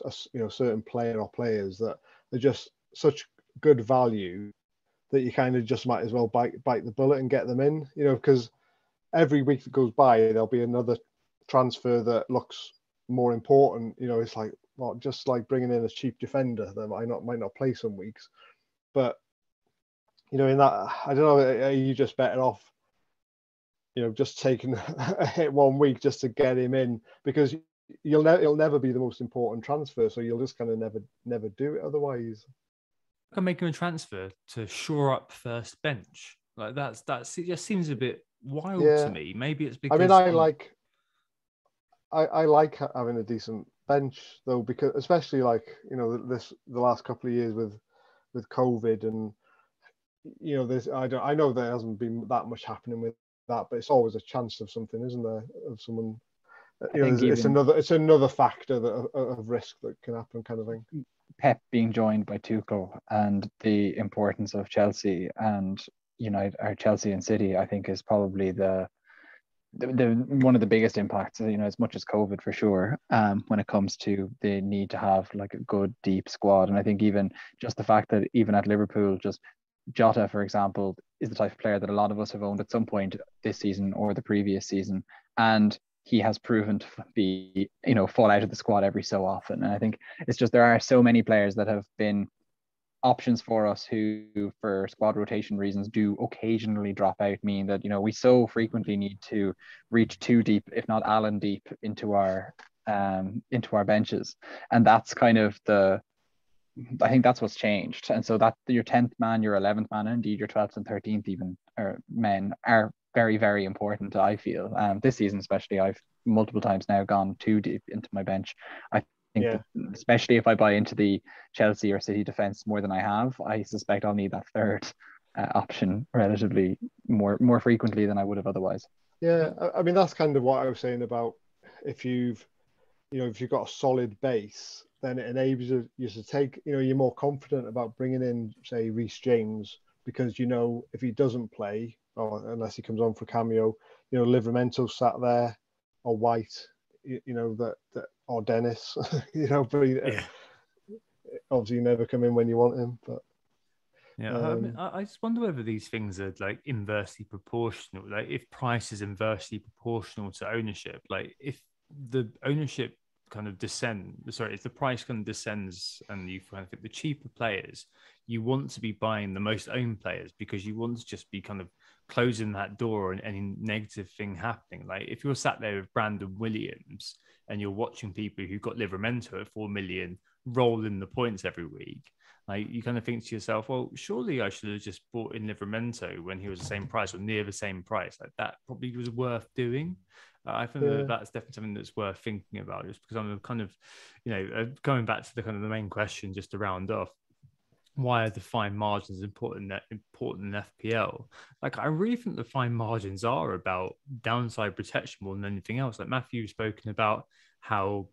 a certain player or players that are just such good value that you kind of just might as well bite the bullet and get them in, because every week that goes by there'll be another transfer that looks more important. It's like, well, just like bringing in a cheap defender that might not play some weeks, but in that, I don't know, are you just better off just taking a hit one week just to get him in, because it'll never be the most important transfer, so you'll just kind of never do it otherwise. I'm making a transfer to shore up first bench. Like it just seems a bit wild to me. Maybe it's because I like having a decent bench though, because especially like the last couple of years with COVID and I know there hasn't been that much happening with that, but it's always a chance of something, isn't there? Of someone, it's another factor of risk that can happen, kind of thing. Pep being joined by Tuchel and the importance of Chelsea and our Chelsea and City, I think, is probably the one of the biggest impacts. As much as COVID for sure, when it comes to the need to have like a good deep squad. And I think even just the fact that even at Liverpool, just Jota, for example, is the type of player that a lot of us have owned at some point this season or the previous season, and he has proven to be, fall out of the squad every so often. And I think it's just there are so many players that have been options for us who, for squad rotation reasons, do occasionally drop out, meaning that we so frequently need to reach too deep, if not Allen deep, into our benches, and that's kind of I think that's what's changed. And so that your 10th man, your 11th man, and indeed your 12th and 13th even men are very, very important, I feel. This season especially, I've multiple times now gone too deep into my bench. I think that especially if I buy into the Chelsea or City defence more than I have, I suspect I'll need that third option relatively more frequently than I would have otherwise. Yeah, I mean, that's kind of what I was saying about if you've got a solid base, then it enables you to take, you're more confident about bringing in, say, Reece James, because if he doesn't play, or unless he comes on for cameo, Livramento sat there, or White, that or Dennis, but obviously never come in when you want him. But yeah, I mean, I just wonder whether these things are like inversely proportional. Like if price is inversely proportional to ownership, like if the ownership kind of if the price kind of descends and you kind of get the cheaper players, you want to be buying the most owned players because you want to just be kind of closing that door on any negative thing happening. Like if you're sat there with Brandon Williams and you're watching people who got Livramento at 4 million roll in the points every week, like you kind of think to yourself, well, surely I should have just bought in Livramento when he was the same price or near the same price. Like that probably was worth doing. I think that that's definitely something that's worth thinking about, just because I'm kind of, going back to the kind of the main question just to round off. Why are the fine margins important in FPL? Like, I really think the fine margins are about downside protection more than anything else. Like Matthew's spoken about how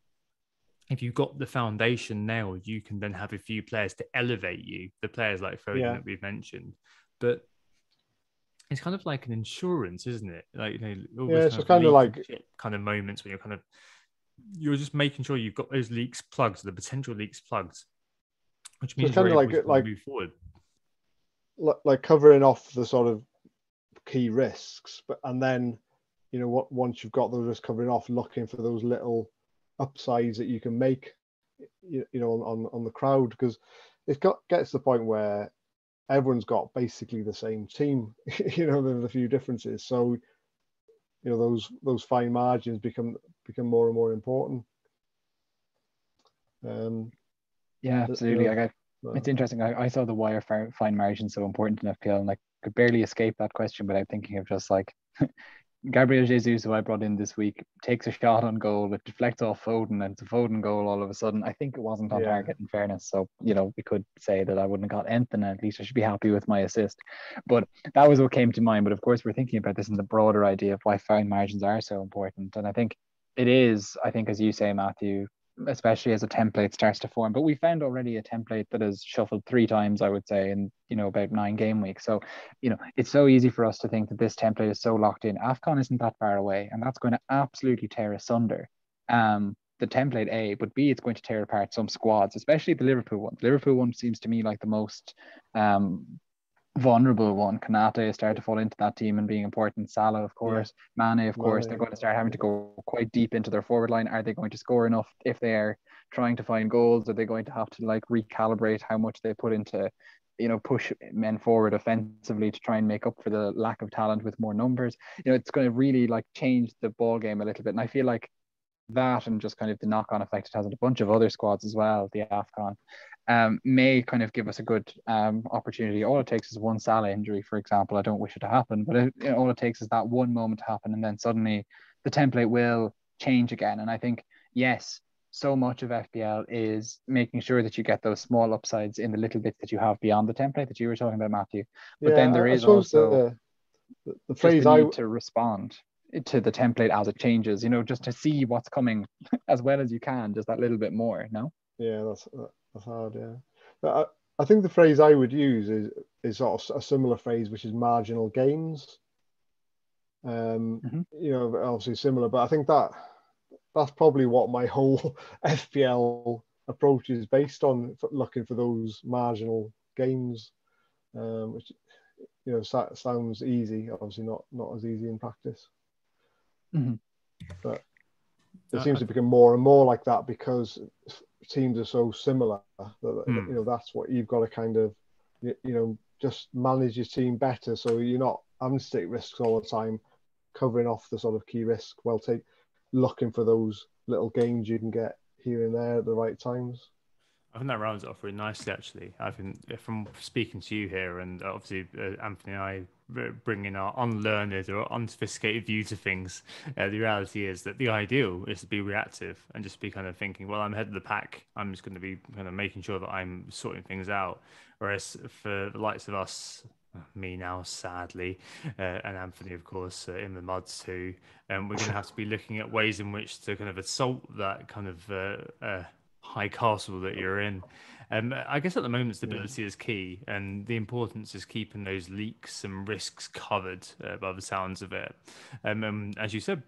if you've got the foundation nailed, you can then have a few players to elevate you, the players like Foden that we've mentioned. But it's kind of like an insurance, isn't it? Like, almost kind of like kind of moments when you're just making sure you've got those leaks plugged, the potential leaks plugged, which means kind you're of able to move forward. Like covering off the sort of key risks, and then once you've got those risks covering off, looking for those little upsides that you can make, on the crowd, because gets to the point where everyone's got basically the same team. There's a few differences, so those fine margins become more and more important. Yeah, absolutely. It's interesting. I saw the wire fine margin so important in FPL, and I could barely escape that question without thinking of just like Gabriel Jesus, who I brought in this week, takes a shot on goal, it deflects off Foden, and it's a Foden goal all of a sudden. I think it wasn't on target, in fairness. So, we could say that I wouldn't have got anything, and at least I should be happy with my assist. But that was what came to mind. But of course, we're thinking about this in the broader idea of why fine margins are so important. And I think it is, as you say, Matthew, especially as a template starts to form. But we found already a template that is shuffled 3 times, I would say, in about 9 game weeks. So it's so easy for us to think that this template is so locked in. AFCON isn't that far away, and that's going to absolutely tear asunder the template, A, but B, it's going to tear apart some squads, especially the Liverpool one. The Liverpool one seems to me like the most vulnerable one. Kanate started to fall into that team and being important. Salah, of course, Mane, of course. They're going to start having to go quite deep into their forward line. Are they going to score enough if they are trying to find goals? Are they going to have to recalibrate how much they put into push men forward offensively to try and make up for the lack of talent with more numbers? It's going to really change the ball game a little bit. And I feel like that, and just kind of the knock-on effect it has on a bunch of other squads as well, the AFCON, may kind of give us a good opportunity. All it takes is one Salah injury, for example. I don't wish it to happen, but all it takes is that one moment to happen, and then suddenly the template will change again. And I think, yes, so much of FPL is making sure that you get those small upsides in the little bits that you have beyond the template that you were talking about, Matthew. But then there is also the phrase the need to respond to the template as it changes, just to see what's coming as well as you can, just that little bit more. No? Yeah, that's hard. Yeah, but I think the phrase I would use is sort of a similar phrase, which is marginal gains. Obviously similar, but I think that's probably what my whole FPL approach is based on, looking for those marginal gains, which sounds easy. Obviously not as easy in practice. But it seems to become more and more like that because teams are so similar that that's what you've got to kind of just manage your team better, so you're not having to take risks all the time, covering off the sort of key risk, looking for those little gains you can get here and there at the right times. I think that rounds it off really nicely, actually. I think from speaking to you here, and obviously Anthony and I bringing our unlearned or unsophisticated view to things, the reality is that the ideal is to be reactive and just be kind of thinking, well, I'm ahead of the pack. I'm just going to be kind of making sure that I'm sorting things out. Whereas for the likes of us, me now, sadly, and Anthony, of course, in the muds too, we're going to have to be looking at ways in which to kind of assault that kind of high castle that you're in. I guess at the moment stability is key, and the importance is keeping those leaks and risks covered by the sounds of it. As you said,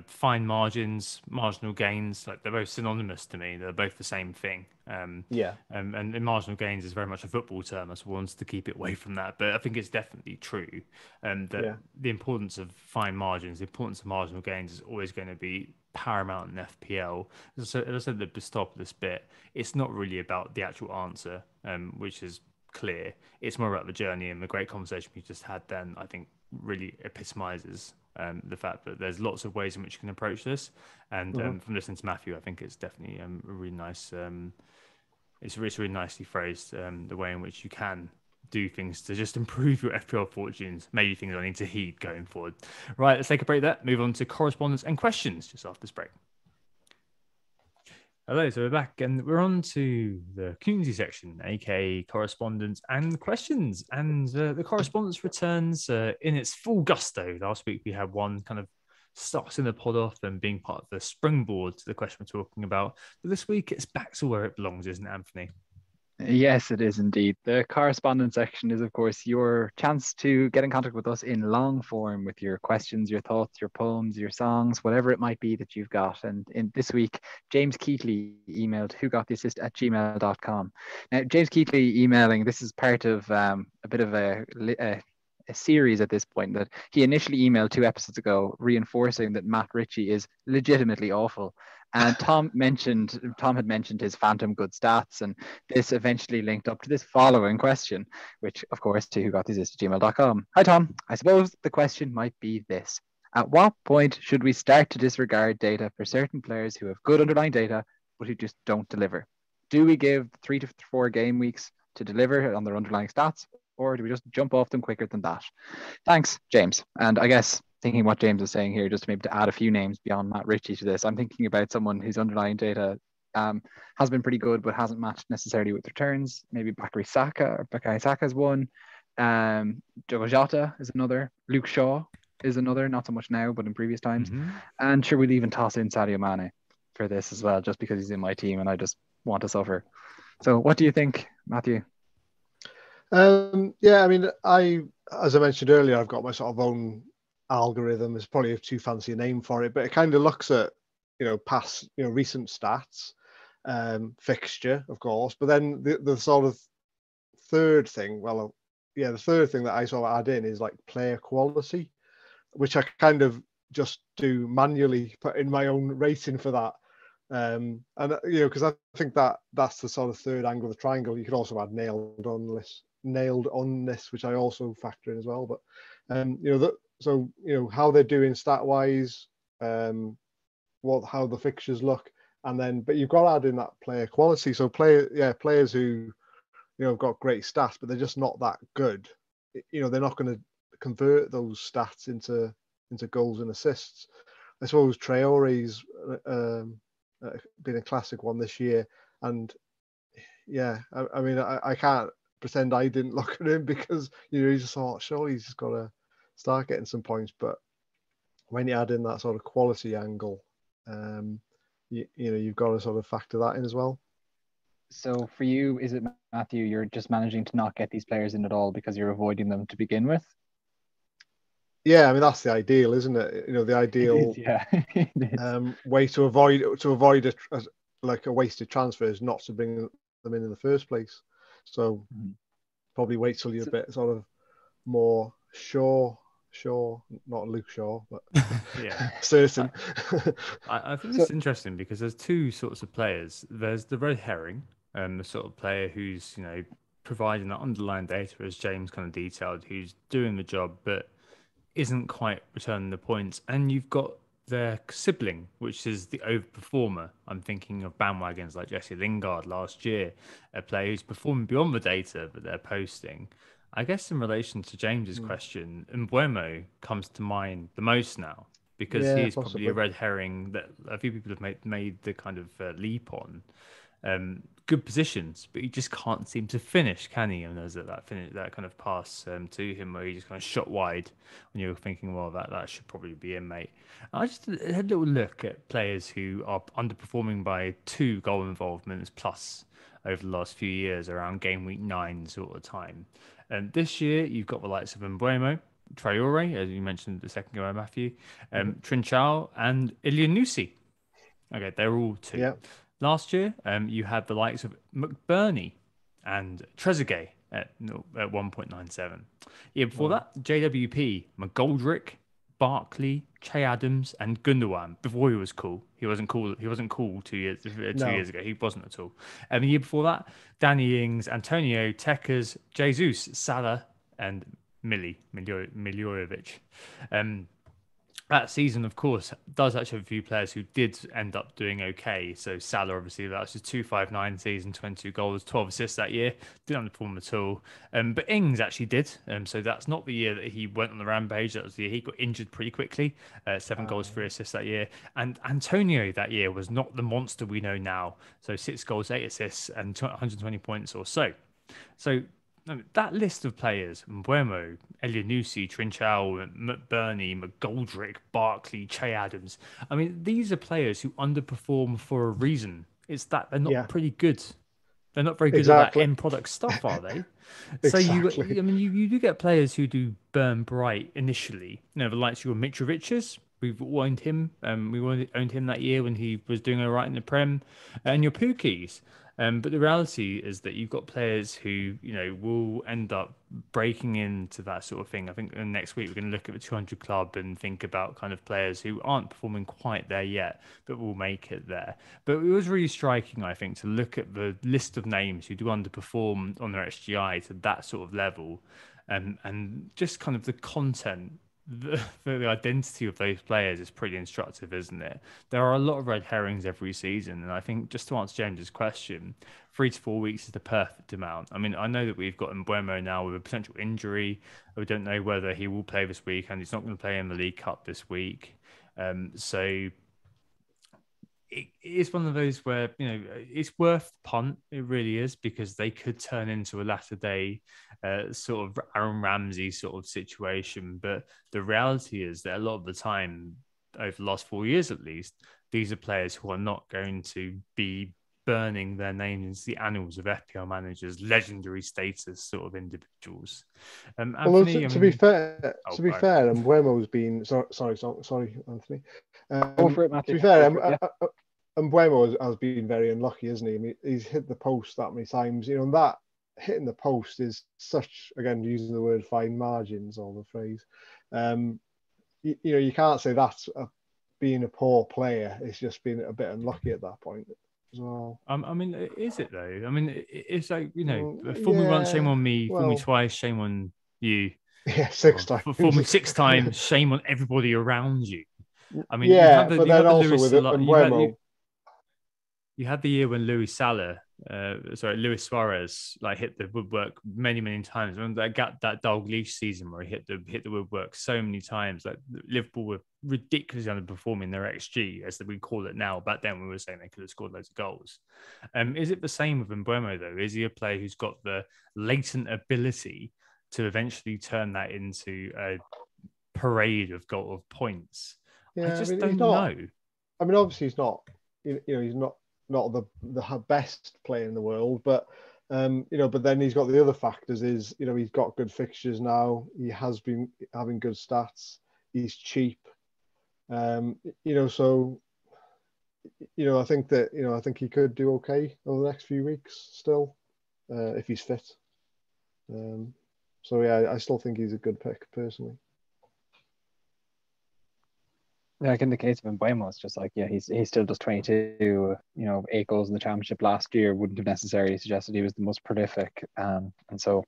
fine margins, marginal gains, like they're both synonymous to me. They're both the same thing. And marginal gains is very much a football term. I just wanted to keep it away from that, but I think it's definitely true. That the importance of fine margins, the importance of marginal gains is always going to be paramount in FPL. So as I said at the stop of this bit, it's not really about the actual answer, which is clear. It's more about the journey, and the great conversation we just had then, I think, really epitomizes the fact that there's lots of ways in which you can approach this. And from listening to Matthew, I think it's definitely a really nice. It's really nicely phrased, the way in which you can do things to just improve your FPL fortunes. Maybe things I need to heed going forward. Right, let's take a break there. Move on to correspondence and questions just after this break. Hello, so we're back and we're on to the community section, aka correspondence and questions. And the correspondence returns in its full gusto. Last week we had one kind of starting the pod off and being part of the springboard to the question we're talking about. But this week it's back to where it belongs, isn't it, Anthony? Yes, it is indeed. The correspondence section is, of course, your chance to get in contact with us in long form with your questions, your thoughts, your poems, your songs, whatever it might be that you've got. And in this week, James Keatley emailed whogottheassist@gmail.com. Now, James Keatley emailing, this is part of a bit of a series at this point that he initially emailed 2 episodes ago, reinforcing that Matt Ritchie is legitimately awful. And Tom had mentioned his phantom good stats, and this eventually linked up to this following question, which of course to whogottheassist@gmail.com. Hi Tom, I suppose the question might be this: at what point should we start to disregard data for certain players who have good underlying data but who just don't deliver? Do we give 3 to 4 game weeks to deliver on their underlying stats, or do we just jump off them quicker than that? Thanks, James. And I guess thinking what James is saying here, just to maybe to add a few names beyond Matt Ritchie to this, I'm thinking about someone whose underlying data has been pretty good, but hasn't matched necessarily with returns. Maybe Bakary Saka is one. Diogo Jota is another. Luke Shaw is another, not so much now, but in previous times. And sure, we'll even toss in Sadio Mane for this as well, just because he's in my team and I just want to suffer. So what do you think, Matthew? Yeah, I mean, as I mentioned earlier, I've got my sort of own algorithm. It's probably too fancy a name for it, but it kind of looks at, past, recent stats, fixture, of course. But then the sort of third thing, the third thing that I sort of add in is like player quality, which I kind of just do manually put in my own rating for that. And because I think that's the sort of third angle of the triangle. You could also add nailed on this, which I also factor in as well. But how they're doing stat wise, how the fixtures look, and then but you've got to add in that player quality. So players who have got great stats, but they're just not that good. They're not going to convert those stats into goals and assists. I suppose Traore's been a classic one this year, and I mean I can't pretend I didn't look at him because you just thought surely he's just got to start getting some points. But when you add in that sort of quality angle, you've got to sort of factor that in as well. So for you, is it, Matthew, you're just managing to not get these players in at all because you're avoiding them to begin with? Yeah, I mean that's the ideal, isn't it? The ideal way to avoid a wasted transfer is not to bring them in the first place. So probably wait till you're a bit sort of more sure, not Luke Shaw, but certain. I think it's interesting because there's 2 sorts of players. There's the red herring, the sort of player who's providing that underlying data, as James kind of detailed, who's doing the job but isn't quite returning the points. And you've got their sibling, which is the overperformer. I'm thinking of bandwagons like Jesse Lingard last year, a player who's performing beyond the data that they're posting. I guess in relation to James's question, Mbuemo comes to mind the most now because he's probably a red herring that a few people have made the kind of leap on. good positions, but he just can't seem to finish, can he? And there's that kind of pass to him where he just kind of shot wide when you're thinking, well, that should probably be in, mate. I just had a little look at players who are underperforming by 2 goal involvements plus over the last few years around game week 9 sort of time. And this year, you've got the likes of Mbeumo, Traore, as you mentioned a second ago, Matthew, Trincao, and Ilianusi. Okay, they're all 2. Yeah. Last year, you had the likes of McBurney and Trezeguet at 1.97. Year before that, JWP, McGoldrick, Barkley, Che Adams, and Gundogan. Before he was cool, he wasn't cool. He wasn't cool 2 years ago. He wasn't at all. And the year before that, Danny Ings, Antonio, Tekers, Jesus, Salah, and Miljovic. That season, of course, does actually have a few players who did end up doing okay. So Salah, obviously, that was his 2.59 season, 22 goals, 12 assists that year. Didn't underperform at all. But Ings actually did. So that's not the year that he went on the rampage. That was the year he got injured pretty quickly. 7 goals, 3 assists that year. And Antonio that year was not the monster we know now. So 6 goals, 8 assists, and 120 points or so. So that list of players, Mbeumo, Elyounoussi, Trincao, McBurney, McGoldrick, Barkley, Che Adams. I mean, these are players who underperform for a reason. It's that they're not pretty good. They're not very good at that end product stuff, are they? So you do get players who do burn bright initially. You know, the likes of your Mitrovic's. We've owned him. We owned him that year when he was doing all right in the Prem. And your Pookies. But the reality is that you've got players who, will end up breaking into that sort of thing. I think next week we're going to look at the 200 club and think about kind of players who aren't performing quite there yet, but will make it there. But it was really striking, I think, to look at the list of names who do underperform on their XGI to that sort of level, and just kind of the content. The identity of those players is pretty instructive, isn't it? There are a lot of red herrings every season, and I think just to answer James's question, 3 to 4 weeks is the perfect amount. I mean, I know that we've got Mbeumo now with a potential injury. We don't know whether he will play this week, and he's not going to play in the League Cup this week. So it is one of those where, it's worth the punt. It really is, because they could turn into a latter day sort of Aaron Ramsey sort of situation. But the reality is that a lot of the time, over the last 4 years at least, these are players who are not going to be burning their names into the annals of FPL managers, legendary status sort of individuals. Anthony, to be fair, Mbeumo's been sorry, Anthony. Go for it, Matthew. To be fair, Mbeumo has been very unlucky, isn't he? I mean, he's hit the post that many times. And that hitting the post is such, again, using the word fine margins, or the phrase. You can't say that's being a poor player. It's just been a bit unlucky at that point as well. I mean, is it though? I mean, it's like, fool me once, shame on me. Fool me twice, shame on you. Yeah, 6 times. Fool me 6 times, shame on everybody around you. I mean, but then also with Mbeumo. You had the year when Luis Suarez hit the woodwork many times. Remember that Dalglish season where he hit the woodwork so many times. Like, Liverpool were ridiculously underperforming their XG, as we call it now. Back then we were saying they could have scored loads of goals. Is it the same with Mbeumo though? Is he a player who's got the latent ability to eventually turn that into a parade of points? Yeah, I just don't know. I mean, obviously he's not. He's not the best player in the world, but but then he's got the other factors. Is he's got good fixtures now. He has been having good stats. He's cheap. So I think that I think he could do okay over the next few weeks still, if he's fit. So yeah, I still think he's a good pick personally. Like in the case of Mbeumo, it's just like, he's still just 22. 8 goals in the championship last year wouldn't have necessarily suggested he was the most prolific. And so,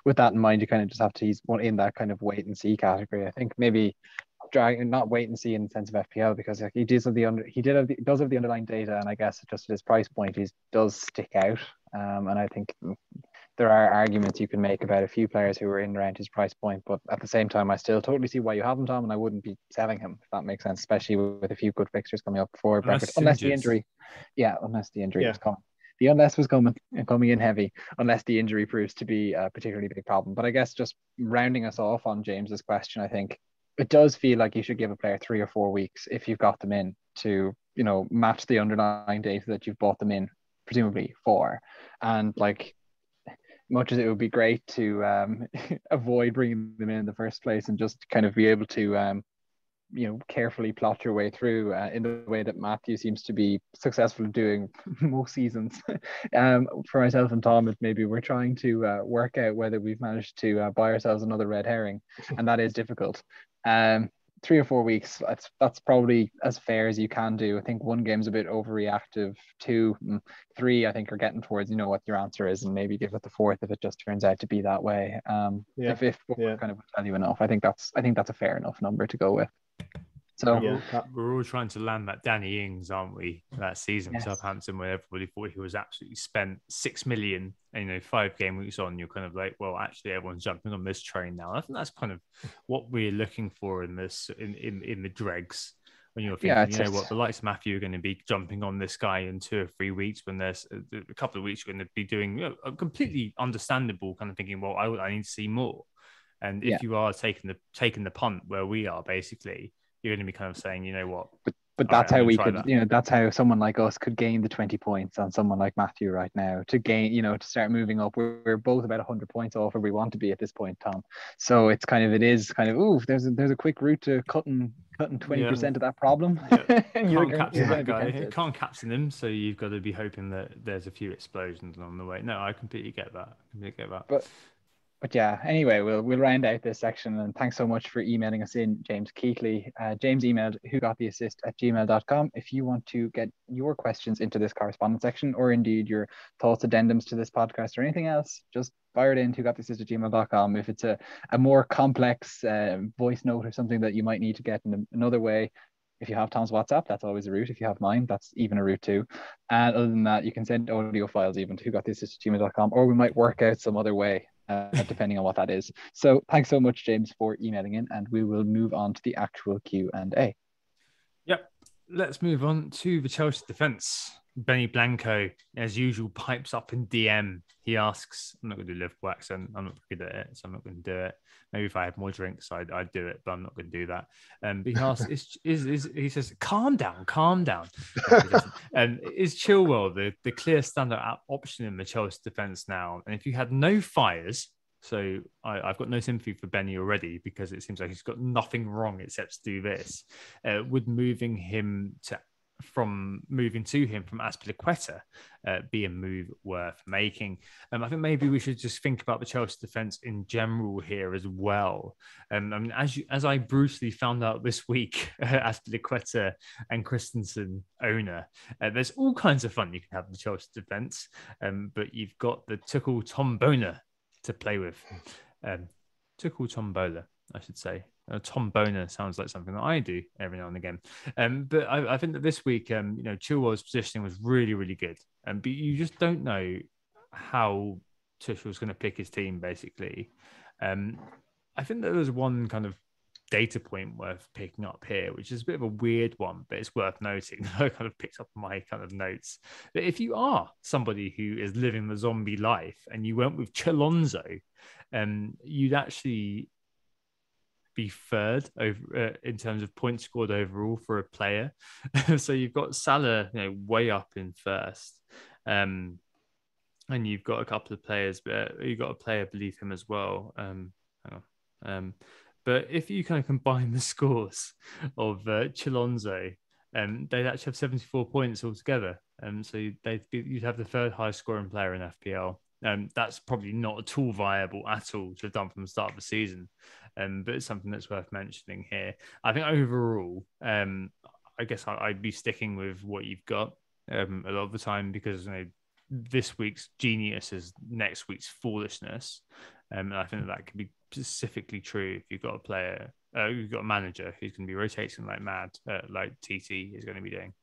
with that in mind, you kind of just have to. He's in that kind of wait and see category. I think maybe not wait and see in the sense of FPL, because he does have the underlying data, and I guess just at his price point, he does stick out. And I think there are arguments you can make about a few players who are in around his price point, but at the same time, I still totally see why you have him, Tom, and I wouldn't be selling him, if that makes sense, especially with a few good fixtures coming up before bracket, unless the injury is coming. The unless was coming in heavy, unless the injury proves to be a particularly big problem. But I guess just rounding us off on James's question, I think it does feel like you should give a player 3 or 4 weeks if you've got them in to, match the underlying data that you've bought them in, presumably for. And like, much as it would be great to avoid bringing them in the first place and just kind of be able to carefully plot your way through in the way that Matthew seems to be successful doing most seasons. For myself and Tom, maybe we're trying to work out whether we've managed to buy ourselves another red herring, and that is difficult. 3 or 4 weeks, that's probably as fair as you can do. I think 1 game's a bit overreactive. 2, 3, I think are getting towards what your answer is, and maybe give it the 4th if it just turns out to be that way. If we're kind of tell you enough, I think that's a fair enough number to go with. So we're all trying to land that Danny Ings, aren't we? That season with Southampton, where everybody thought he was absolutely spent 6 million, and 5 game weeks on, you're kind of like, well, actually, everyone's jumping on this train now. I think that's kind of what we're looking for in this in the dregs. When you're thinking, what the likes of Matthew are going to be jumping on this guy in 2 or 3 weeks, when there's a couple of weeks you're going to be doing a completely understandable kind of thinking, well, I need to see more. And if you are taking the punt where we are, basically, you're going to be kind of saying, what? But that's how we could, that's how someone like us could gain the 20 points on someone like Matthew right now to gain, to start moving up. We're both about 100 points off where we want to be at this point, Tom. So it is kind of, there's a quick route to cutting 20% of that problem. Yeah. Can't captain that guy. Can't captain him. So you've got to be hoping that there's a few explosions along the way. No, I completely get that. But yeah, anyway, we'll round out this section, and thanks so much for emailing us in, James Keatley. James emailed whogottheassist@gmail.com if you want to get your questions into this correspondence section, or indeed your thoughts, addendums to this podcast, or anything else. Just fire it in whogottheassist@gmail.com. If it's a more complex voice note or something that you might need to get in another way, if you have Tom's WhatsApp, that's always a route. If you have mine, that's even a route too. And other than that, you can send audio files even to whogottheassist@gmail.com, or we might work out some other way, depending on what that is. So thanks so much, James, for emailing in, and we will move on to the actual Q&A. Yep. Let's move on to the Chelsea defence. Benny Blanco, as usual, pipes up in DM. He asks, I'm not going to do Liverpool accent. I'm not good at it, so I'm not going to do it. Maybe if I had more drinks, I'd do it, but I'm not going to do that. But he asks, he says, calm down. Is Chilwell the clear standout option in the Chelsea defence now? And if you had no fires, so I've got no sympathy for Benny already, because it seems like he's got nothing wrong except to do this. Would moving to him from Azpilicueta be a move worth making? I think maybe we should just think about the Chelsea defence in general here as well. I mean, as I brutally found out this week, Azpilicueta and Christensen owner, there's all kinds of fun you can have with the Chelsea defence, but you've got the Tuchel Tombola to play with. Tuchel Tombola, I should say. Tom Boner sounds like something that I do every now and again. But I think that this week, Chilwell's positioning was really, really good. But you just don't know how Tuchel's going to pick his team, basically. I think that there was one kind of data point worth picking up here, which is a bit of a weird one, but it's worth noting. I kind of picked up my kind of notes that if you are somebody who is living the zombie life and you went with Chalonzo, you'd actually be third over in terms of points scored overall for a player. So you've got Salah, way up in first, and you've got a couple of players, but you've got a player beneath him as well. But if you kind of combine the scores of Chalonzo, they'd actually have 74 points altogether. So you'd have the third highest scoring player in FPL. That's probably not at all viable at all to have done from the start of the season. But it's something that's worth mentioning here. I think overall, I guess I'd be sticking with what you've got a lot of the time, because this week's genius is next week's foolishness. And I think that could be specifically true if you've got a player, you've got a manager who's going to be rotating like mad, like TT is going to be doing.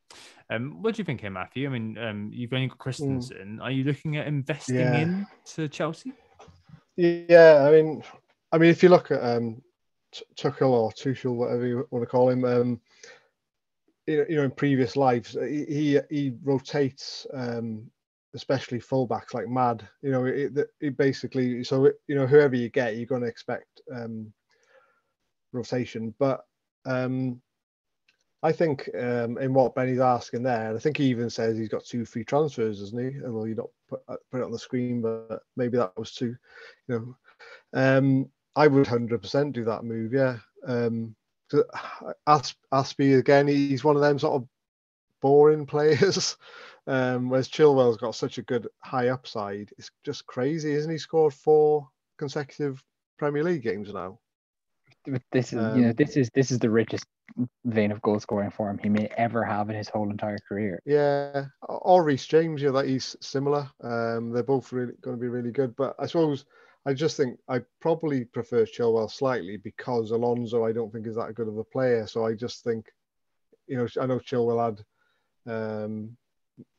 What do you think here, Matthew? I mean, you've only got Christensen. Are you looking at investing into Chelsea? Yeah, I mean, if you look at Tuchel or Tuchel, whatever you want to call him, in previous lives, he rotates especially fullbacks like mad. It basically, so whoever you get, you're going to expect rotation. But I think in what Benny's asking there, and I think he even says he's got 2 free transfers, doesn't he? Although you don't put it on the screen, but maybe that was 2. I would 100% do that move. Yeah. Aspie again, he's one of them sort of boring players. Whereas Chilwell's got such a good high upside. It's just crazy, isn't he? Scored 4 consecutive Premier League games now. This is this is the richest vein of goal scoring form he may ever have in his whole entire career. Yeah, or Reece James, that he's similar. They're both really going to be really good. But I suppose I just think I probably prefer Chilwell slightly because Alonso I don't think is that good of a player. So I just think, I know Chilwell had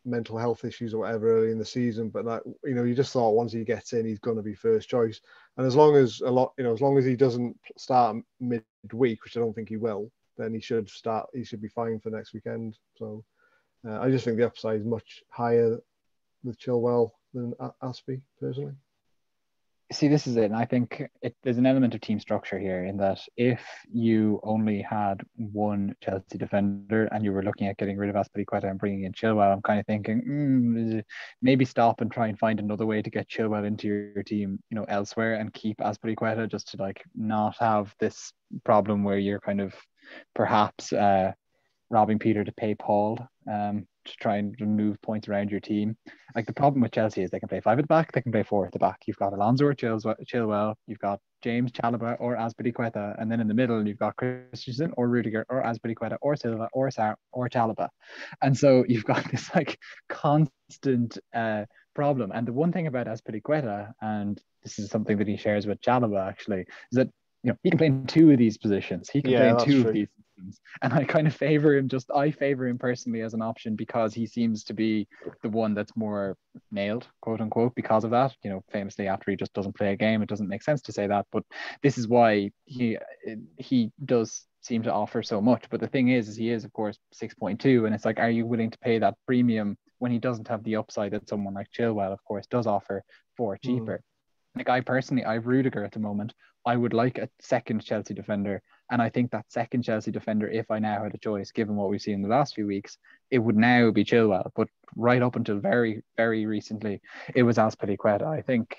mental health issues or whatever early in the season, but that, you just thought once he gets in, he's going to be first choice. And as long as he doesn't start midweek, which I don't think he will, then he should be fine for next weekend. So I just think the upside is much higher with Chilwell than Aspie personally. See, this is it. And I think there's an element of team structure here in that if you only had one Chelsea defender and you were looking at getting rid of Azpilicueta and bringing in Chilwell, I'm kind of thinking, maybe stop and try and find another way to get Chilwell into your team, elsewhere and keep Azpilicueta just to not have this problem where you're kind of perhaps robbing Peter to pay Paul to try and move points around your team. The problem with Chelsea is they can play 5 at the back, they can play 4 at the back. You've got Alonso or Chilwell, you've got James, Chalobah or Azpilicueta, and then in the middle you've got Christensen or Rudiger or Azpilicueta or Silva or Sarr or Chalobah. And so you've got this constant problem. And the one thing about Azpilicueta, and this is something that he shares with Chalobah actually, is that he can play in 2 of these positions. He can play in 2 of these systems. And I kind of favor him I favor him personally as an option because he seems to be the one that's more nailed, quote unquote, because of that. Famously after he just doesn't play a game, it doesn't make sense to say that. But this is why he does seem to offer so much. But the thing is he is, of course, 6.2. And it's are you willing to pay that premium when he doesn't have the upside that someone like Chilwell, of course, does offer for cheaper? I personally, I have Rudiger at the moment. I would like a second Chelsea defender. And I think that second Chelsea defender, if I now had a choice, given what we've seen in the last few weeks, it would now be Chilwell. But right up until very, very recently, it was Azpilicueta. I think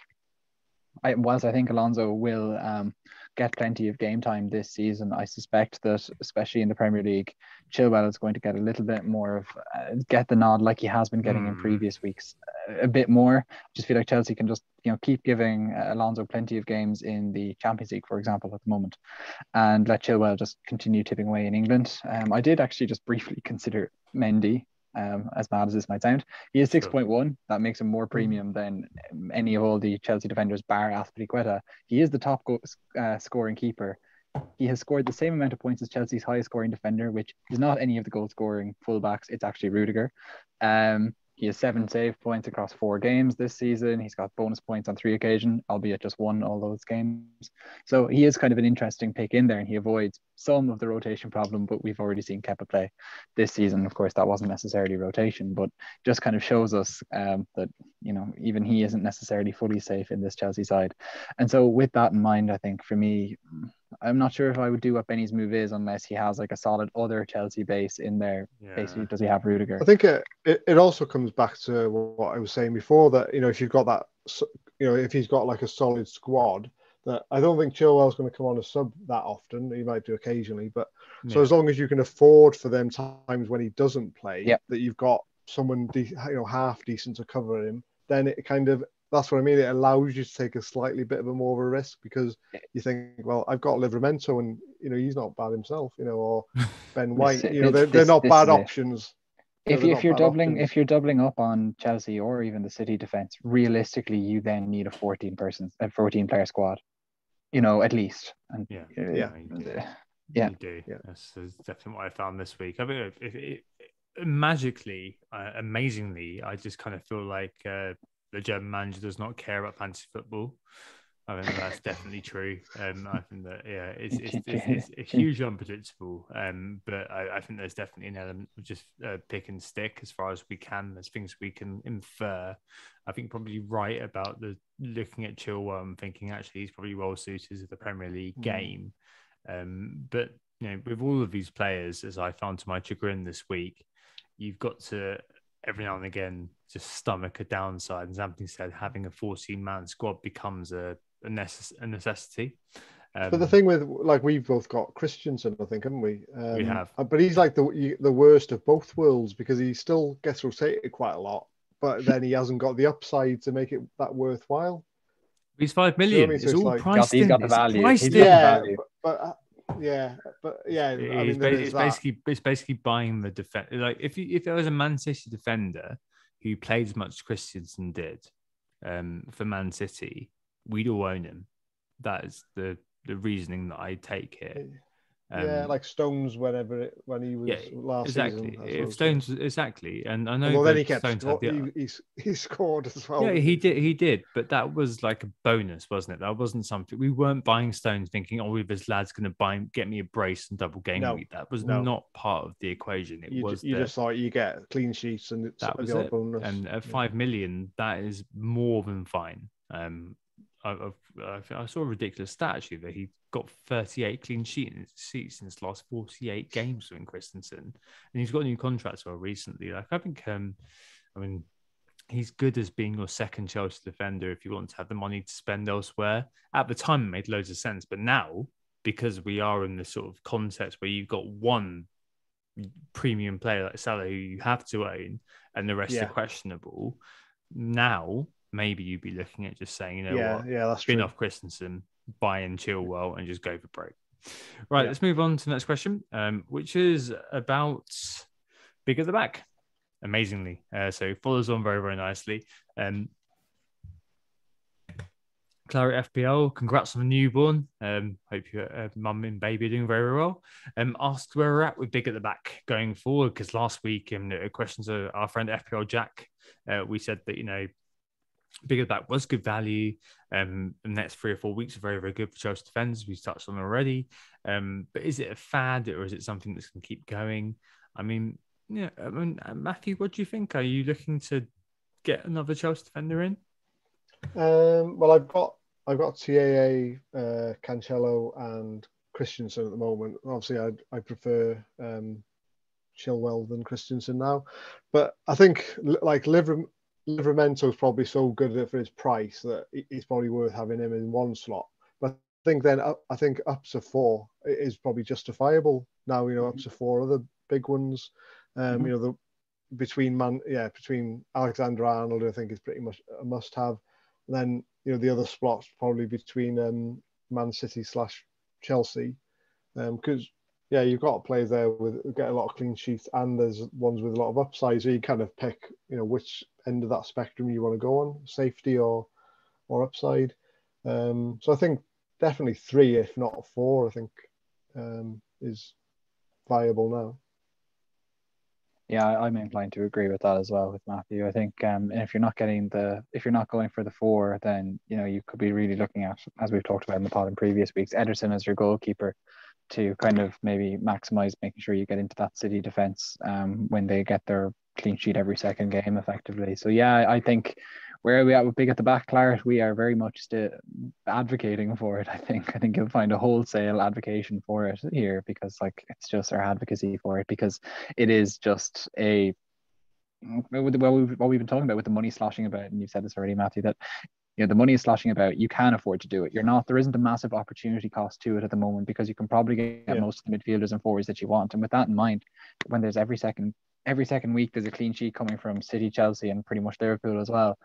Alonso will get plenty of game time this season, I suspect that, especially in the Premier League, Chilwell is going to get a little bit more of get the nod like he has been getting in previous weeks, a bit more. I just feel like Chelsea can just keep giving Alonso plenty of games in the Champions League, for example, at the moment, and let Chilwell just continue tipping away in England. I did actually just briefly consider Mendy. As bad as this might sound, he is 6.1. That makes him more premium than any of all the Chelsea defenders bar Azpilicueta. He is the top scoring keeper. He has scored the same amount of points as Chelsea's highest scoring defender, which is not any of the goal scoring fullbacks. It's actually Rudiger. He has 7 save points across 4 games this season. He's got bonus points on 3 occasions, albeit just 1 all those games. So he is kind of an interesting pick in there, and he avoids some of the rotation problem, but we've already seen Kepa play this season. Of course, that wasn't necessarily rotation, but just kind of shows us that, even he isn't necessarily fully safe in this Chelsea side. And so with that in mind, I think for me, I'm not sure if I would do what Benny's move is unless he has a solid other Chelsea base in there. Yeah. Basically, does he have Rudiger? I think it also comes back to what I was saying before, that if you've got that, if he's got a solid squad, that I don't think Chilwell's going to come on a sub that often. He might do occasionally, but so as long as you can afford for them times when he doesn't play, that you've got someone half decent to cover him, then it kind of, that's what I mean. It allows you to take a slightly bit of a more of a risk because you think, well, I've got Livramento and, he's not bad himself, or Ben White, they're not bad options. If you're doubling up on Chelsea or even the City defense, realistically, you then need a 14 player squad, at least. And you do. Yeah. That's definitely what I found this week. I mean, magically, amazingly, I just kind of feel like the German manager does not care about fantasy football. I think that's definitely true. I think that it's hugely unpredictable. But I think there's definitely an element of just pick and stick as far as we can. There's things we can infer. I think probably right about the looking at Chilwell and thinking actually he's probably well suited to the Premier League game. But with all of these players, as I found to my chagrin this week, you've got to every now and again just stomach a downside. And Zamping said having a 14-man squad becomes a necessity. But the thing with we've both got Christensen, I think, haven't we? We have, but he's like the worst of both worlds because he still gets rotated quite a lot, but then he hasn't got the upside to make it that worthwhile. He's 5 million. You know I mean? So it's all priced in. He's got the value. He's got the value. But it's basically buying the defense. Like if there was a Man City defender who played as much as Christensen did for Man City, we'd all own him. That is the reasoning that I take here. Like Stones when he was last exactly. season. If Stones exactly, and I know. Well, then he kept he scored as well. Yeah, he did, but that was like a bonus, wasn't it? That wasn't something we weren't buying Stones thinking, oh, this lad's going to get me a brace and double game week. That was not part of the equation. You just thought you get clean sheets and that was it. Bonus. And at 5 million, that is more than fine. I saw a ridiculous stat actually that he got 38 clean sheets in his last 48 games with Christensen, and he's got a new contract as well recently. Like I think, he's good as being your second Chelsea defender if you want to have the money to spend elsewhere. At the time, it made loads of sense, but now because we are in this sort of context where you've got one premium player like Salah who you have to own, and the rest are questionable. Now, maybe you'd be looking at just saying, that's spin true. off Christensen, buy in Chilwell, and just go for broke. Right, let's move on to the next question, which is about big at the back. Amazingly, so follows on very, very nicely. Clary FPL, congrats on the newborn. Hope your mum and baby are doing very, very well. Asked where we're at with big at the back going forward, because last week, questions of our friend FPL Jack, we said that, big at the back was good value. The next 3 or 4 weeks are very, very good for Chelsea defenders. We've touched on already. But is it a fad or is it something that's going to keep going? Matthew, what do you think? Are you looking to get another Chelsea defender in? Well, I've got TAA, Cancelo, and Christensen at the moment. Obviously, I prefer Chilwell than Christensen now, but I think Livramento is probably so good for his price that it's probably worth having him in one slot. But I think up to 4 is probably justifiable now. Up to 4 other big ones. Between Alexander-Arnold, I think is pretty much a must-have. And then the other spots probably between Man City / Chelsea, because you've got players there with get a lot of clean sheets, and there's ones with a lot of upside. So you kind of pick which end of that spectrum you want to go on, safety or upside. So I think definitely 3, if not 4, I think is viable now. Yeah, I'm inclined to agree with that as well with Matthew. I think if you're not going for the 4, then you could be really looking at, as we've talked about in the pod in previous weeks, Ederson as your goalkeeper to kind of maybe maximize making sure you get into that City defense when they get their clean sheet every second game effectively. So I think where are we at with big at the back, Claret? We are very much still advocating for it. I think you'll find a wholesale advocation for it here, because it's just our advocacy for it, because it is just what we've been talking about with the money sloshing about, and you've said this already, Matthew, that the money is sloshing about. You can afford to do it. There isn't a massive opportunity cost to it at the moment, because you can probably get most of the midfielders and forwards that you want. And with that in mind, when there's every second week there's a clean sheet coming from City, Chelsea, and pretty much Liverpool as well,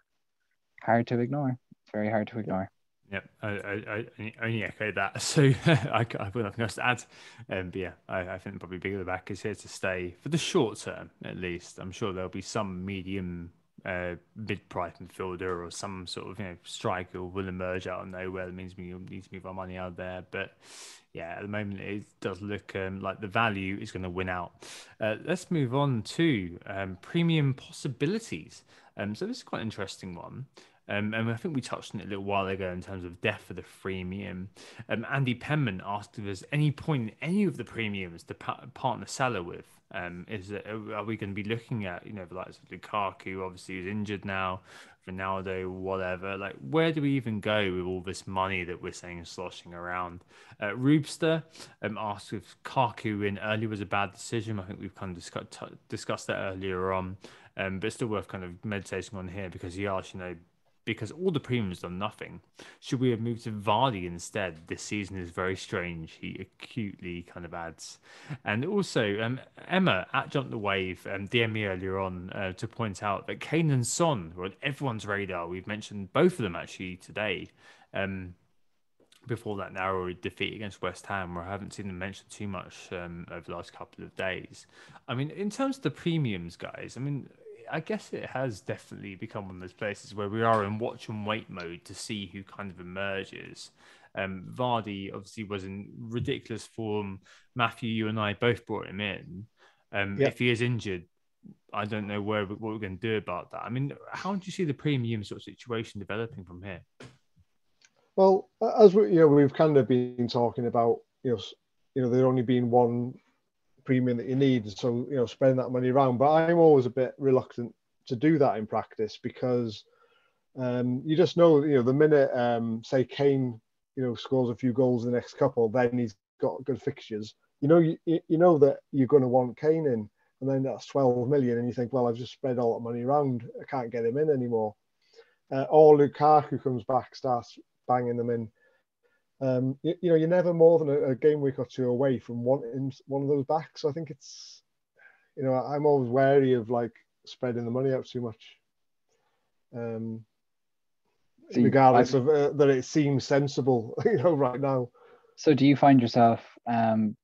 hard to ignore. It's very hard to ignore. Yep, I only echo that. So I've got nothing else to add. But I think probably big at the back is here to stay for the short term, at least. I'm sure there'll be some medium mid-price midfielder or some sort of striker will emerge out of nowhere. That means we need to move our money out there. But at the moment it does look like the value is going to win out. Let's move on to premium possibilities. So this is quite an interesting one. And I think we touched on it a little while ago in terms of depth of the premium. Andy Penman asked if there's any point in any of the premiums to partner Salah with. Are we going to be looking at, the likes of Lukaku, obviously is injured now, Ronaldo, whatever? Like, where do we even go with all this money that we're saying is sloshing around? Rubster asked if Kaku in early was a bad decision. I think we've kind of discussed that earlier on, but it's still worth kind of meditating on here because he asked, because all the premiums done nothing. Should we have moved to Vardy instead? This season is very strange. He acutely kind of adds. And also, Emma at Jump the Wave DM me earlier on to point out that Kane and Son were on everyone's radar. We've mentioned both of them actually today. Before that narrow defeat against West Ham, where I haven't seen them mentioned too much over the last couple of days. I mean, in terms of the premiums, guys, I guess it has definitely become one of those places where we are in watch and wait mode to see who kind of emerges. Vardy obviously was in ridiculous form. Matthew, you and I both brought him in. If he is injured, I don't know what we're going to do about that. I mean, how do you see the premium sort of situation developing from here? Well, as we've kind of been talking about, there only being one premium that you need, so spending that money around. But I'm always a bit reluctant to do that in practice because you just know, the minute say Kane scores a few goals in the next couple, then he's got good fixtures. You know that you're going to want Kane in, and then that's 12 million, and you think, well, I've just spread all that money around, I can't get him in anymore. Or Lukaku comes back, starts banging them in. You're never more than a game week or two away from wanting one of those back. So I think it's, I'm always wary of like spreading the money out too much. Regardless of that, it seems sensible, right now. So do you find yourself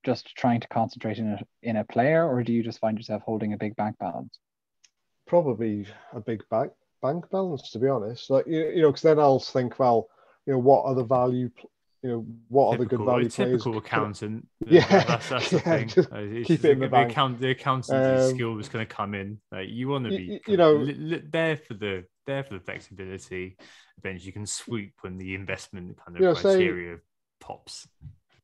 just trying to concentrate in a player, or do you just find yourself holding a big bank balance? Probably a big bank balance, to be honest. Like because then I'll think, well, what are the value. What are the good value players? Typical accountant. That's the thing. Keep it in the bank. The accountancy skill is going to come in. Like, you want to be, there for the flexibility. Eventually, you can swoop when the investment kind of criteria pops.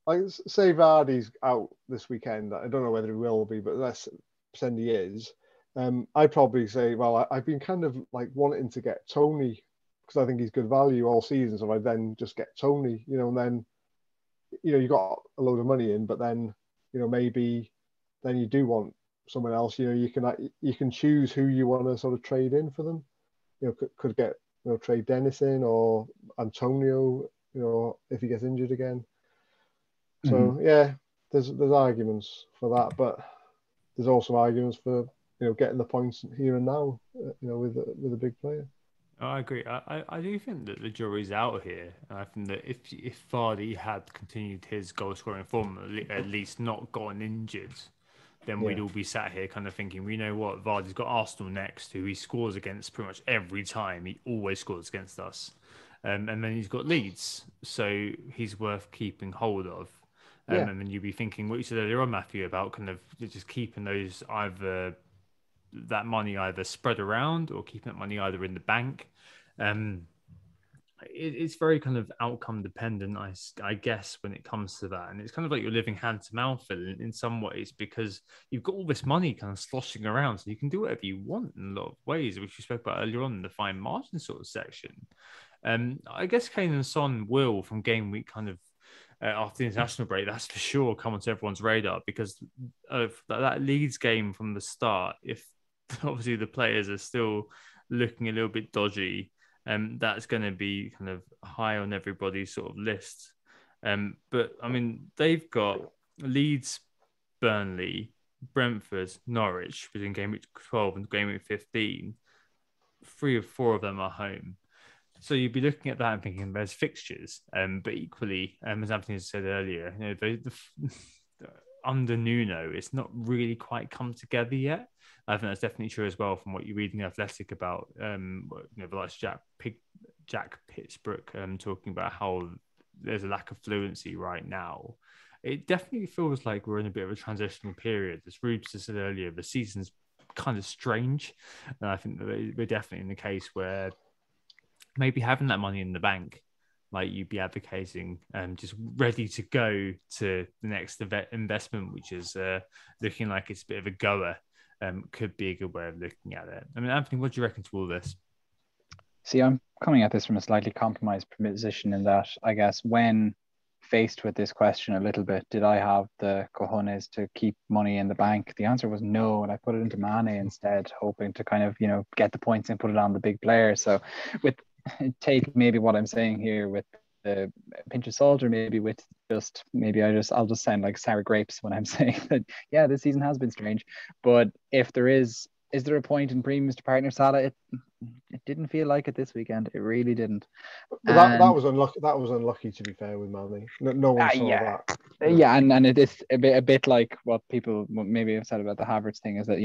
Like, say Vardy's out this weekend. I don't know whether he will be, but let's pretend he is. I'd probably say, well, I've been kind of like wanting to get Tony, because I think he's good value all season. So I then just get Tony, and then, you got a load of money in, but then, maybe then you do want someone else. You can choose who you want to sort of trade in for them. Could get, trade Dennis in or Antonio, if he gets injured again. So yeah, there's arguments for that, but there's also arguments for, getting the points here and now, with a big player. I agree. I do think that the jury's out here. I think that if Vardy had continued his goal scoring form, at least not gotten injured, then we'd all be sat here kind of thinking, we know what, Vardy's got Arsenal next, who he scores against pretty much every time. He always scores against us. And then he's got Leeds, so he's worth keeping hold of. And then you'd be thinking what you said earlier on, Matthew, about kind of just keeping that money either spread around or keeping that money either in the bank. It's very kind of outcome dependent, I guess, when it comes to that. And it's kind of like you're living hand to mouth in some ways, because you've got all this money kind of sloshing around, so you can do whatever you want in a lot of ways, which we spoke about earlier on in the fine margin sort of section. I guess Kane and Son will, from game week kind of after the international break, that's for sure, come onto everyone's radar because of that Leeds game from the start. If obviously the players are still looking a little bit dodgy, that's going to be kind of high on everybody's sort of list. But I mean, they've got Leeds, Burnley, Brentford, Norwich within game week 12 and game week 15. 3 or 4 of them are home. So you'd be looking at that and thinking there's fixtures. But equally, as Anthony said earlier, under Nuno, it's not really quite come together yet. I think that's definitely true as well from what you read in The Athletic about, like Jack Pittsbrook talking about how there's a lack of fluency right now. It definitely feels like we're in a bit of a transitional period. As Rubes said earlier, the season's kind of strange. And I think that we're definitely in the case where maybe having that money in the bank, like you'd be advocating, just ready to go to the next investment, which is looking like it's a bit of a goer, could be a good way of looking at it. I mean, Anthony, what do you reckon to all this? See, I'm coming at this from a slightly compromised position in that, I guess, when faced with this question a little bit, did I have the cojones to keep money in the bank? The answer was no, and I put it into Mane instead, hoping to kind of, get the points and put it on the big player. So with take maybe what I'm saying here with the pinch of salt, or maybe with just maybe I'll just sound like sour grapes when I'm saying that, yeah, this season has been strange. But if there is there a point in premiums to partner Salah? It didn't feel like it this weekend. It really didn't. But that was unlucky. That was unlucky, to be fair, with Mane. No one saw that. Yeah, and it is a bit like what people maybe have said about the Havertz thing, is that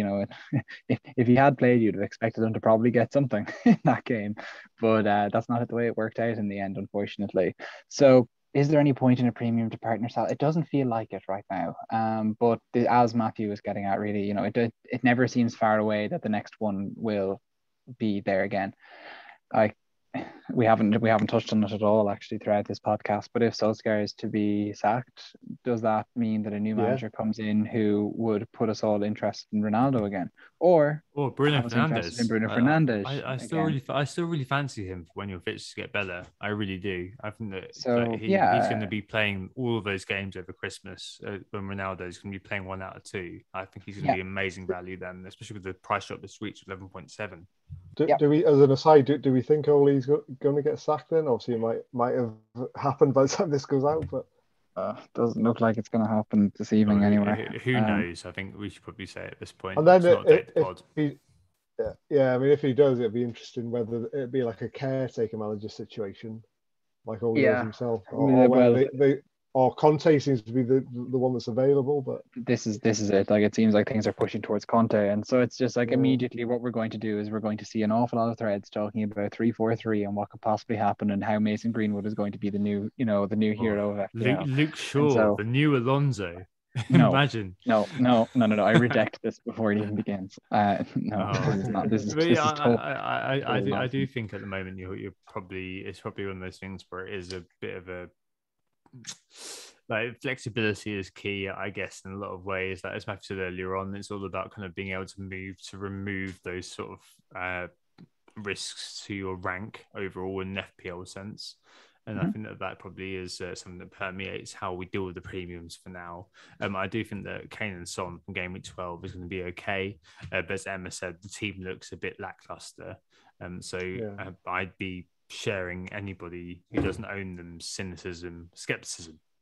if he had played, you'd have expected him to probably get something in that game, but that's not the way it worked out in the end, unfortunately. So, is there any point in a premium to partner Salah? It doesn't feel like it right now. But as Matthew was getting at, really, it never seems far away that the next one will be there again. We haven't touched on it at all actually throughout this podcast, but if Solskjaer is to be sacked, does that mean that a new manager comes in who would put us all interested in Ronaldo again, or Bruno Fernandes? In Bruno Fernandes. I still really fancy him when your fixtures get better. I really do. I think that he's going to be playing all of those games over Christmas when Ronaldo is going to be playing 1 out of 2. I think he's going to be amazing value then, especially with the price drop this week to 11.7. Do we, as an aside, do we think Ole's going to get sacked then? Obviously, it might have happened by the time this goes out, but doesn't look like it's going to happen this evening anyway. Who knows? I think we should probably say at this point. And then if he does, it'd be interesting whether it'd be like a caretaker manager situation, like Ole does himself, or Conte seems to be the one that's available. But this is it. Like, it seems like things are pushing towards Conte, and so it's just like immediately what we're going to do is we're going to see an awful lot of threads talking about 3-4-3 and what could possibly happen, and how Mason Greenwood is going to be the new hero of FPL. Luke Shaw, the new Alonso. No, Imagine. No. I reject this before it even begins. This is total. I do think at the moment it's probably one of those things where it is a bit of a, like, flexibility is key, I guess, in a lot of ways. Like, as Matthew said earlier on, it's all about kind of being able to remove those sort of risks to your rank overall in an FPL sense. And I think that probably is something that permeates how we deal with the premiums for now. I do think that Kane and Son from Gameweek 12 is going to be okay. But as Emma said, the team looks a bit lackluster. I'd be sharing anybody who doesn't own them skepticism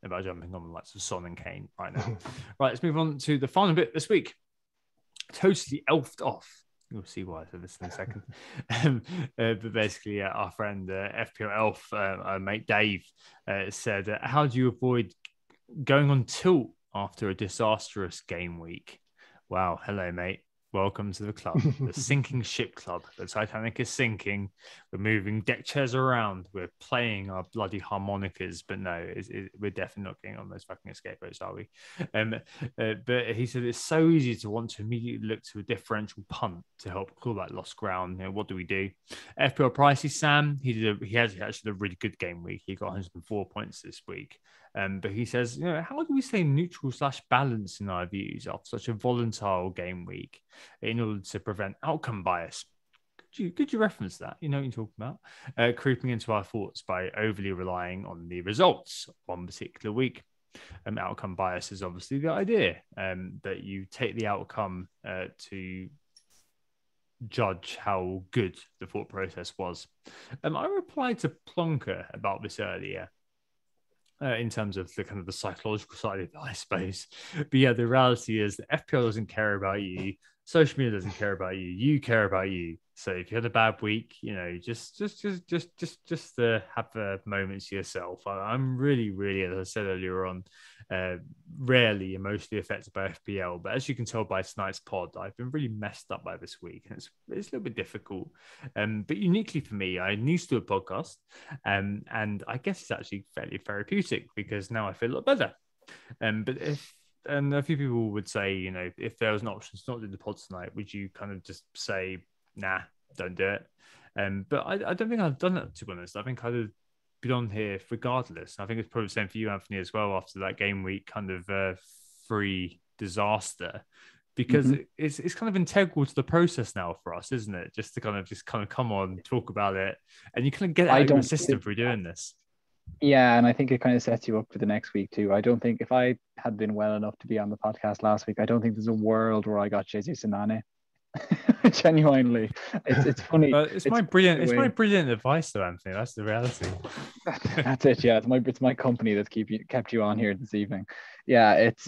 about jumping on the likes of Son and Kane right now. Right, let's move on to the final bit this week. Totally elfed off. You'll see why I said this in a second. But basically, our friend FPL Elf, our mate Dave, said, how do you avoid going on tilt after a disastrous game week? Wow, hello, mate. Welcome to the club, the sinking ship club. The Titanic is sinking. We're moving deck chairs around. We're playing our bloody harmonicas, but no, we're definitely not getting on those fucking escape boats, are we? But he said it's so easy to want to immediately look to a differential punt to help claw that lost ground. What do we do? FPL Pricey Sam, he had actually a really good game week. He got 104 points this week. But he says, how do we stay neutral/balanced in our views after such a volatile game week in order to prevent outcome bias? Could you reference that? You know what you're talking about? Creeping into our thoughts by overly relying on the results of one particular week. Outcome bias is obviously the idea that you take the outcome to judge how good the thought process was. I replied to Plonker about this earlier. In terms of the kind of the psychological side of it, I suppose. But yeah, the reality is that FPL doesn't care about you. Social media doesn't care about you. You care about you. So if you had a bad week, just have moments to yourself. I'm really, really, as I said earlier on, rarely emotionally affected by FPL. But as you can tell by tonight's pod, I've been really messed up by this week, and it's a little bit difficult. But uniquely for me, I'm used to a podcast, and I guess it's actually fairly therapeutic because now I feel a lot better. And a few people would say, if there was an option to not do the pod tonight, would you kind of just say, nah, don't do it? But I don't think I've done that, to be honest. I think I'd have been on here regardless. I think it's probably the same for you, Anthony, as well, after that game week kind of free disaster. Because it's kind of integral to the process now for us, isn't it? Just to kind of come on, talk about it, and you kind of get it out of your system through doing this. Yeah, and I think it kind of sets you up for the next week too. I don't think if I had been well enough to be on the podcast last week, I don't think there's a world where I got Jesus and Nane. Genuinely, it's funny. It's my brilliant advice, though, Anthony. That's the reality. That's it. Yeah, it's my company that's kept you on here this evening. Yeah, it's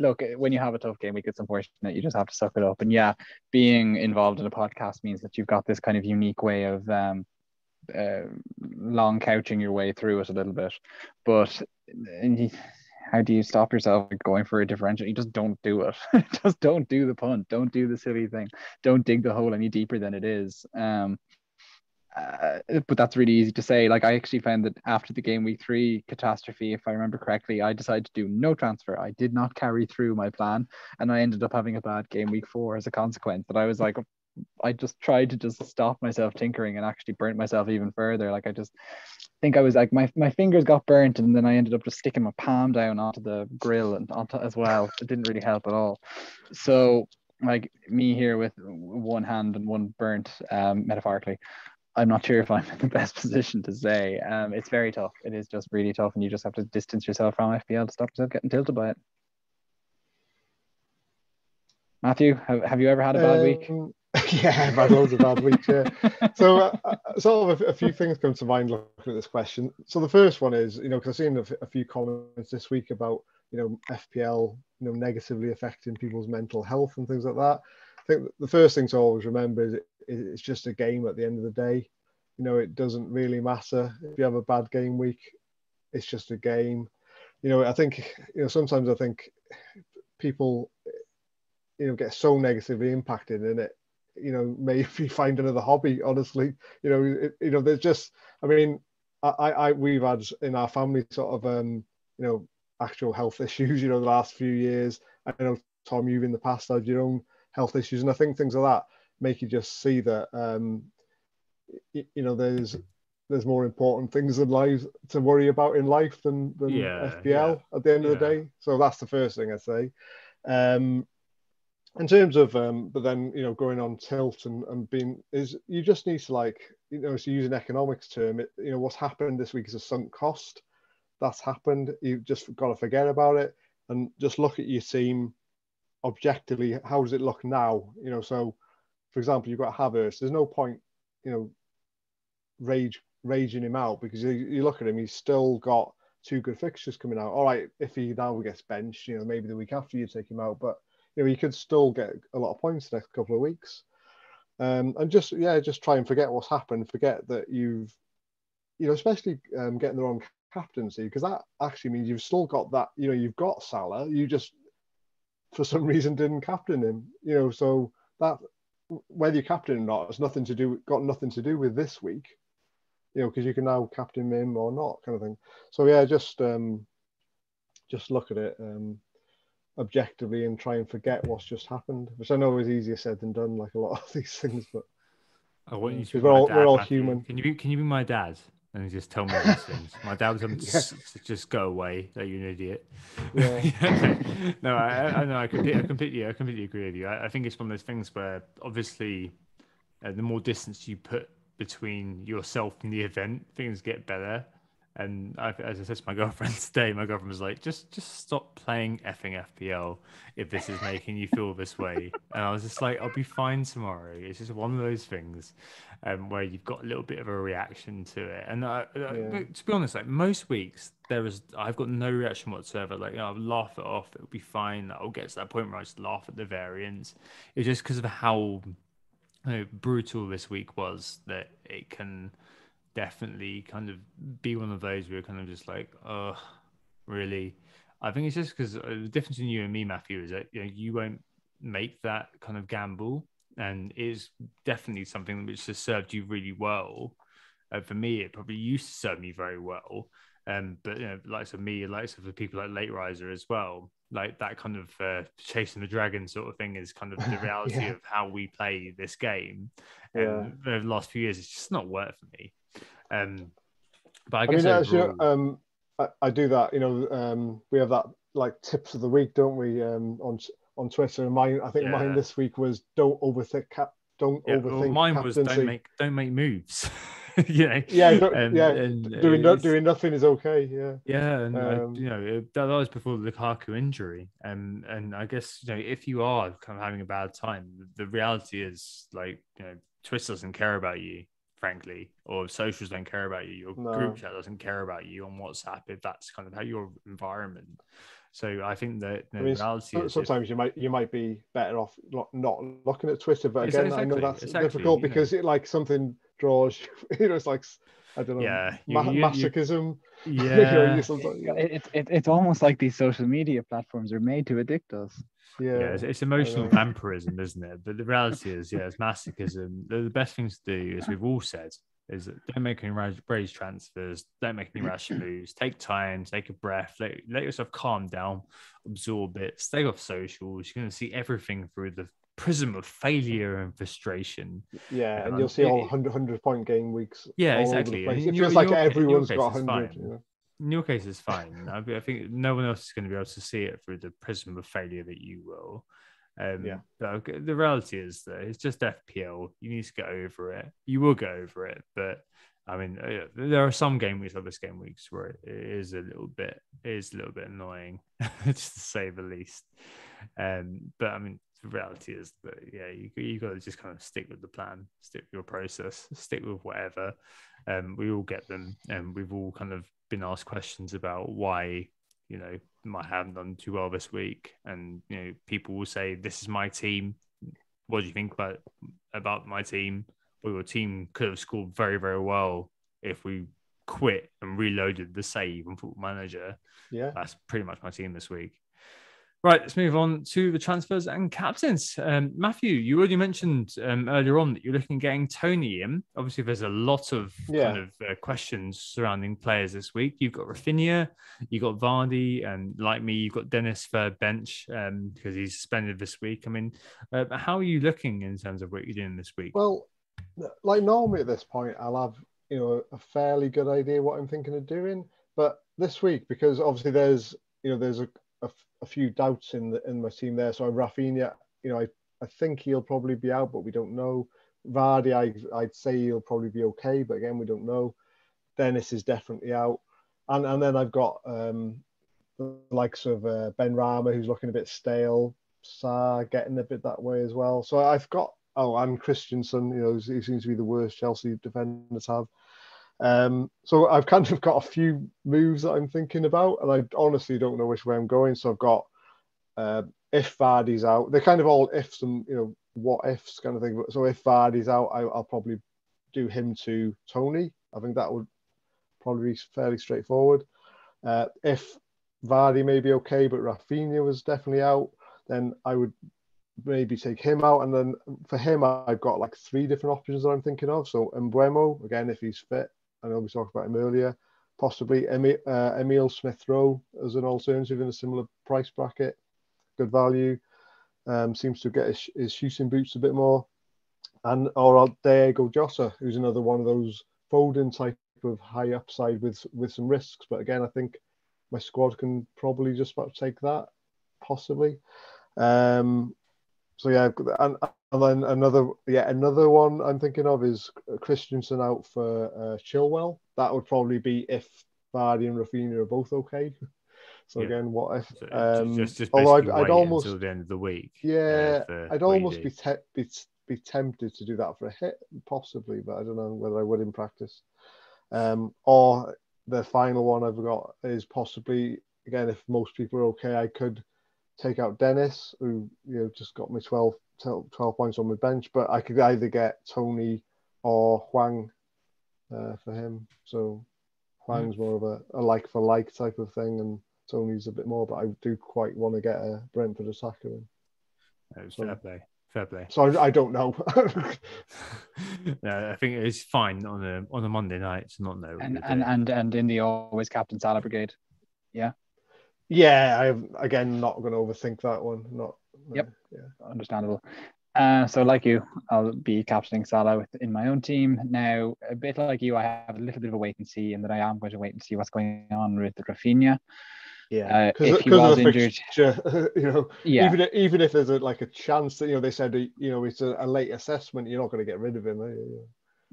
look, when you have a tough game week, it's unfortunate. You just have to suck it up. And yeah, being involved in a podcast means that you've got this kind of unique way of long couching your way through it a little bit. But how do you stop yourself going for a differential? You just don't do it. Just don't do the punt. Don't do the silly thing. Don't dig the hole any deeper than it is. But that's really easy to say. Like, I actually found that after the game week 3 catastrophe, if I remember correctly, I decided to do no transfer. I did not carry through my plan, and I ended up having a bad game week 4 as a consequence. But I was like, I just tried to just stop myself tinkering and actually burnt myself even further. Like, I just think I was like, my fingers got burnt, and then I ended up just sticking my palm down onto the grill and onto as well. It didn't really help at all. So, like, me here with one hand and one burnt, metaphorically, I'm not sure if I'm in the best position to say. It's very tough. It is just really tough, and you just have to distance yourself from FPL to stop yourself getting tilted by it. Matthew, have you ever had a bad week? Yeah, I've had loads of bad weeks. Yeah. So, sort of a few things come to mind looking at this question. So the first one is, because I've seen a few comments this week about, FPL, negatively affecting people's mental health and things like that. I think the first thing to always remember is it's just a game at the end of the day. It doesn't really matter if you have a bad game week. It's just a game. I think, sometimes I think people, get so negatively impacted in it. Maybe find another hobby, honestly. There's just, we've had in our family sort of, actual health issues, the last few years. I know, Tom, you've in the past had your own health issues. And I think things like that make you just see that, there's more important things in life to worry about in life than FPL at the end of the day. So that's the first thing I'd say. In terms of, but then, going on tilt and being, is you just need to, like, to use an economics term, what's happened this week is a sunk cost. That's happened. You've just got to forget about it and just look at your team objectively. How does it look now? So, for example, you've got Havertz. There's no point, raging him out, because you look at him, he's still got 2 good fixtures coming out. All right, if he now gets benched, maybe the week after you take him out, but you could still get a lot of points the next couple of weeks. And just try and forget what's happened. Forget that you've, especially getting the wrong captaincy, because that actually means you've still got that, you've got Salah, you just for some reason didn't captain him, so that, whether you captain or not, has nothing to do with this week, because you can now captain him or not, kind of thing. So yeah, just look at it objectively and try and forget what's just happened, which I know is easier said than done, like a lot of these things. But I want you to we're all human. Can you be my dad and just tell me these things? My dad was going to just go away. That you're an idiot. Yeah. Okay. No, I know. I completely agree with you. I think it's one of those things where obviously the more distance you put between yourself and the event, things get better. And as I said to my girlfriend today, my girlfriend was like, just stop playing effing FPL if this is making you feel this way. And I was just like, I'll be fine tomorrow. It's just one of those things where you've got a little bit of a reaction to it. And to be honest, like most weeks, I've got no reaction whatsoever. Like, I'll laugh it off. It'll be fine. I'll get to that point where I just laugh at the variance. It's just because of how brutal this week was that it can definitely kind of be one of those where you're kind of just like, oh, really? I think it's just because the difference between you and me, Matthew, is that you won't make that kind of gamble, and it's definitely something which has served you really well. For me, it probably used to serve me very well. But likes of me, likes of the people like Late Riser as well, like that kind of chasing the dragon sort of thing is kind of the reality of how we play this game. And over the last few years, it's just not worked for me. But I guess overall, I do that. We have that like tips of the week, don't we? On Twitter, and mine. I think mine this week was don't overthink. Don't overthink. Well, mine captaincy. was don't make moves. Doing nothing is okay. And that was before the Lukaku injury, and I guess if you are kind of having a bad time, the reality is Twitter doesn't care about you, frankly, or socials don't care about you. Your group chat doesn't care about you on WhatsApp if that's kind of how your environment. So I think that the reality is sometimes you might be better off not looking at Twitter, but again, I know that's difficult because it something draws you. It's like, I don't know, masochism. It's almost like these social media platforms are made to addict us. It's emotional vampirism, isn't it? But the reality is, it's masochism. The best things to do, as we've all said, is that don't make any raise transfers, don't make any rash moves, take time, take a breath, let yourself calm down, absorb it, stay off socials. You're going to see everything through the prism of failure and frustration. And you'll see all 100-point game weeks. Exactly. It feels like everyone's got 100. In your case, it's fine. I think no one else is going to be able to see it through the prism of failure that you will. But the reality is that it's just FPL. You need to get over it. You will get over it. But I mean, there are some game weeks, other game weeks, where it is a little bit annoying, just to say the least. But I mean, the reality is that you got to just kind of stick with the plan, stick with your process, stick with whatever. We all get them, and we've all kind of been asked questions about why might haven't done too well this week, and people will say, "This is my team. What do you think about my team?" Well, your team could have scored very, very well if we quit and reloaded the save on Football Manager. That's pretty much my team this week. Right, let's move on to the transfers and captains. Matthew, you already mentioned earlier on that you're looking at getting Tony in. Obviously, there's a lot of questions surrounding players this week. You've got Rafinha, you've got Vardy, and like me, you've got Dennis for bench because he's suspended this week. I mean, how are you looking in terms of what you're doing this week? Well, like normally at this point, I'll have a fairly good idea what I'm thinking of doing. But this week, because obviously there's a few doubts in my team there. So Rafinha, I think he'll probably be out, but we don't know. Vardy, I'd say he'll probably be okay, but again, we don't know. Dennis is definitely out, and then I've got the likes of Ben Rama, who's looking a bit stale. Sarr getting a bit that way as well. So I've got and Christensen, he seems to be the worst Chelsea defenders have. So I've kind of got a few moves that I'm thinking about, and I honestly don't know which way I'm going. So I've got if Vardy's out, they're kind of all ifs and what ifs kind of thing. So if Vardy's out, I'll probably do him to Tony. I think that would probably be fairly straightforward. If Vardy may be okay, but Rafinha was definitely out, then I would maybe take him out. And then for him, I've got like 3 different options that I'm thinking of. So Mbeumo, again, if he's fit. I know we talked about him earlier. Possibly Emile Smith-Rowe as an alternative in a similar price bracket. Good value. Seems to get his shooting boots a bit more. Or Diego Jota, who's another one of those Foden type of high upside with some risks. But again, I think my squad can probably just about take that, possibly. So yeah, and then another one I'm thinking of is Christensen out for Chilwell. That would probably be if Vardy and Rafinha are both okay. So again, what if? Just although I'd almost until the end of the week. I'd almost be tempted to do that for a hit, possibly, but I don't know whether I would in practice. Or the final one I've got is possibly, again, if most people are okay, I could take out Dennis, who just got me 12 points on my bench, but I could either get Tony or Hwang for him. So Hwang's more of a like for like type of thing, and Tony's a bit more, but I do quite want to get a Brentford attacker in. Fair play. So I don't know. No, I think it's fine on a Monday night to not know. And in the Always Captain Salah brigade, yeah. Yeah, I'm again not going to overthink that one. Not. Yep. Yeah. Understandable. So like you, I'll be captaining Salah in my own team. Now, a bit like you, I have a little bit of a wait and see, in that I am going to wait and see what's going on with Rafinha. Yeah, If he because was of the injured, fixture, yeah, even if there's like a chance that they said it's a late assessment, you're not going to get rid of him.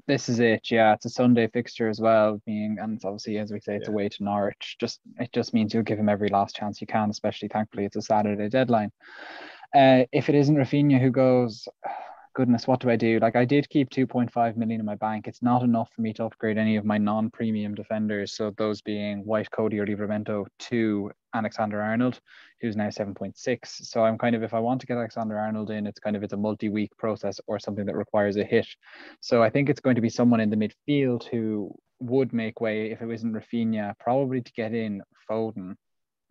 this is it. Yeah, it's a Sunday fixture as well, and it's obviously, as we say, it's away to Norwich. It just means you'll give him every last chance you can, especially thankfully it's a Saturday deadline. If it isn't Rafinha who goes, goodness, what do I do? Like, I did keep 2.5 million in my bank. It's not enough for me to upgrade any of my non-premium defenders. So those being White, Cody, or Livramento to Alexander Arnold, who's now 7.6. So I'm kind of, if I want to get Alexander Arnold in, it's a multi-week process or something that requires a hit. So I think it's going to be someone in the midfield who would make way, if it wasn't Rafinha, probably to get in Foden.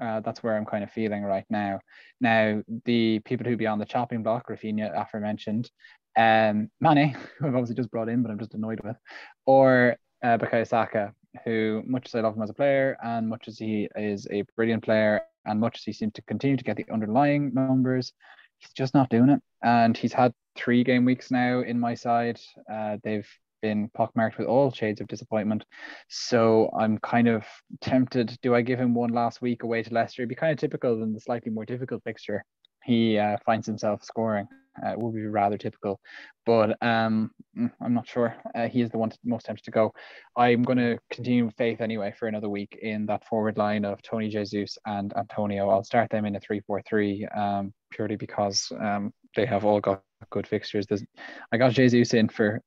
That's where I'm kind of feeling right now. Now, the people who be on the chopping block, Rafinha, aforementioned, Mane, who I've obviously just brought in, but I'm just annoyed with, or Bukayo Saka, who, much as I love him as a player, and much as he is a brilliant player, and much as he seems to continue to get the underlying numbers, he's just not doing it. And he's had 3 game weeks now in my side. They've been pockmarked with all shades of disappointment. So I'm kind of tempted. Do I give him one last week away to Leicester? It'd be kind of typical in the slightly more difficult fixture. He finds himself scoring. It would be rather typical, but I'm not sure. He is the one most tempted to go. I'm going to continue with faith anyway for another week in that forward line of Tony Jesus and Antonio. I'll start them in a 3-4-3 purely because they have all got good fixtures. I got Jesus in for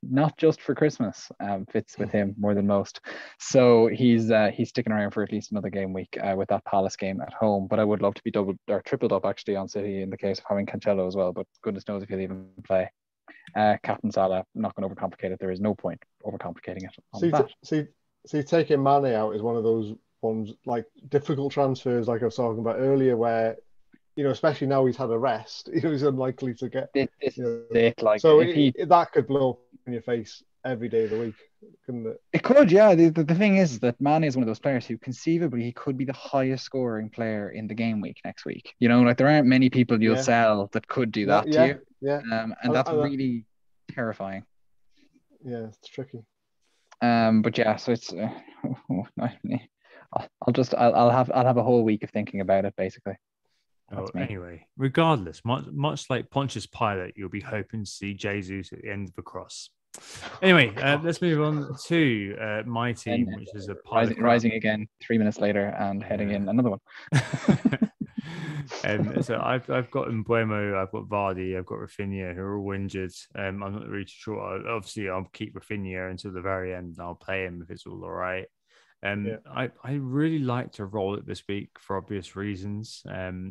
not just for Christmas, fits with him more than most. So he's sticking around for at least another game week with that Palace game at home. But I would love to be doubled or tripled up actually on City in the case of having Cancelo as well. But goodness knows if he'll even play. Captain Salah, I'm not going to overcomplicate it. There is no point overcomplicating it. See, taking Mane out is one of those ones, like difficult transfers, like I was talking about earlier, where especially now he's had a rest, he's unlikely to get. So that could blow up in your face every day of the week, couldn't it? It could, yeah. The thing is that Mane is one of those players who conceivably he could be the highest scoring player in the game week next week. Like there aren't many people you'll sell that could do that to you. Yeah. And that's really terrifying. Yeah, it's tricky. But yeah, so it's I'll have a whole week of thinking about it basically. Anyway, regardless, much like Pontius Pilate, you'll be hoping to see Jesus at the end of the cross. Anyway, let's move on to my team, which is a rising again 3 minutes later and heading in another one. So I've got Mbeumo, I've got Vardy, I've got Rafinha, who are all injured. I'm not really sure. Obviously, I'll keep Rafinha until the very end, and I'll play him if it's all right. I really like to roll it this week for obvious reasons,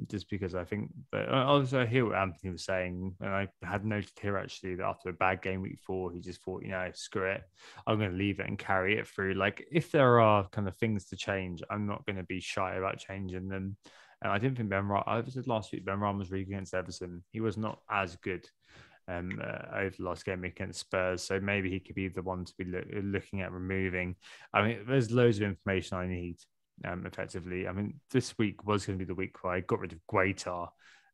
just because I think that also I hear what Anthony was saying, and I had noted here actually that after a bad game week 4, he just thought, screw it, I'm going to leave it and carry it through. Like, if there are kind of things to change, I'm not going to be shy about changing them. And I didn't think I said last week Ben Rama was really good against Everton. He was not as good over the last game against Spurs, so maybe he could be the one to be looking at removing. I mean, there's loads of information I need effectively. I mean, this week was going to be the week where I got rid of Guaita.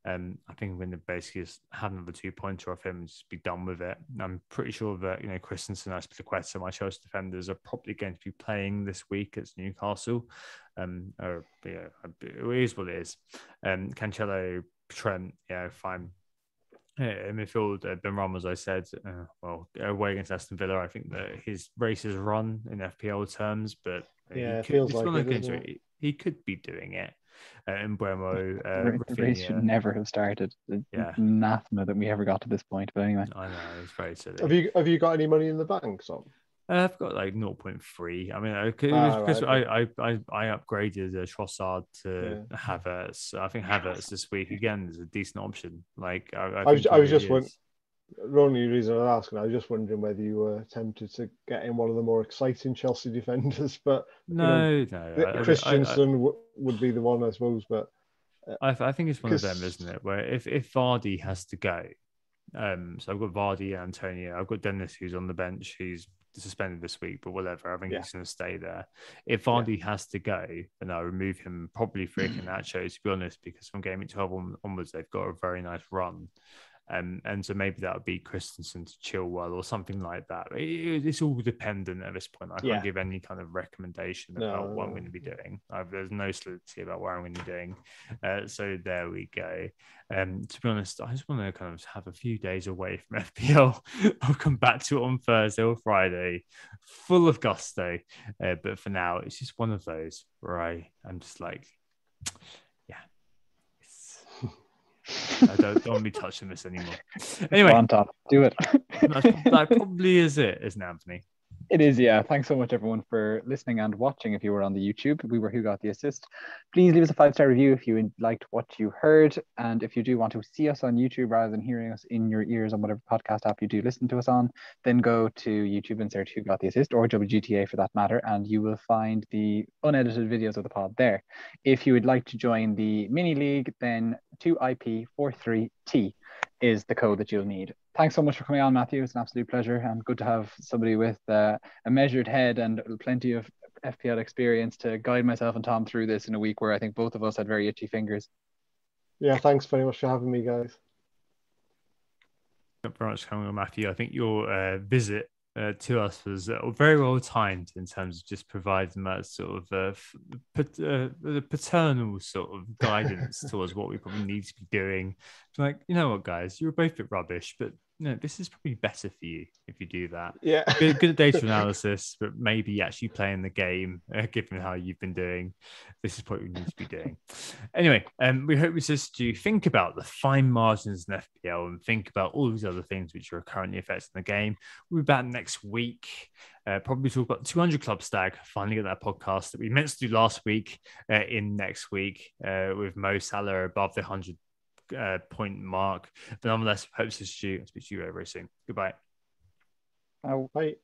I think I'm going to basically just have another 2-pointer off him and just be done with it. I'm pretty sure that Christensen and Aspilicueta, my Chelsea defenders, are probably going to be playing this week at Newcastle. It is what it is. Cancelo, Trent, fine. In midfield, Ben Rama, as I said, away against Aston Villa, I think that his race is run in FPL terms, but it feels like he could be doing it. Mbeumo, the race should never have started. Anathema that we ever got to this point, but anyway. I know, it's very silly. Have you got any money in the bank, Tom? I've got like 0.3. I mean, because I upgraded Trossard to Havertz. I think Havertz this week again is a decent option. Like I was just wondering. The only reason I was asking, I was just wondering whether you were tempted to get in one of the more exciting Chelsea defenders, but no. Christensen would be the one, I suppose. But I think it's one of them, isn't it? Where if Vardy has to go, so I've got Vardy and Antonio. I've got Dennis, who's on the bench, who's suspended this week, but whatever. I think Yeah. he's going to stay there. If Vardy has to go, then I'll remove him, probably for Iheanacho, to be honest, because from Game Week 12 onwards, they've got a very nice run. And so maybe that would be Christensen to Chilwell or something like that. It's all dependent at this point. I can't give any kind of recommendation about what I'm going to be doing. There's no solidity about what I'm going to be doing. So there we go. To be honest, I just want to kind of have a few days away from FPL. I'll come back to it on Thursday or Friday, full of gusto. But for now, it's just one of those where I'm just like, yeah. I don't want to be touching this anymore. Anyway, on top, do it. that probably is it, isn't it, Anthony? It is, yeah. Thanks so much, everyone, for listening and watching. If you were on the YouTube, we were Who Got the Assist. Please leave us a 5-star review if you liked what you heard. And if you do want to see us on YouTube rather than hearing us in your ears on whatever podcast app you do listen to us on, then go to YouTube and search Who Got the Assist, or WGTA for that matter, and you will find the unedited videos of the pod there. If you would like to join the mini league, then 2IP43T is the code that you'll need. Thanks so much for coming on, Matthew. It's an absolute pleasure, and good to have somebody with a measured head and plenty of FPL experience to guide myself and Tom through this in a week where I think both of us had very itchy fingers. Yeah, thanks very much for having me, guys. Thank you very much for coming on, Matthew. I think your visit to us was very well timed in terms of just providing that sort of the paternal sort of guidance towards what we probably need to be doing. Like, you know what, guys, you're both a bit rubbish, but no, this is probably better for you if you do that. Yeah. Good data analysis, but maybe actually playing the game, given how you've been doing. This is what we need to be doing. Anyway, we hope we just to think about the fine margins in FPL and think about all these other things which are currently affecting the game. We'll be back next week. Probably talk about 200 Club Stag. Finally get that podcast that we meant to do last week in next week with Mo Salah above the 100 point mark. But nonetheless, hope to see you very, very soon. Goodbye. Oh. Bye.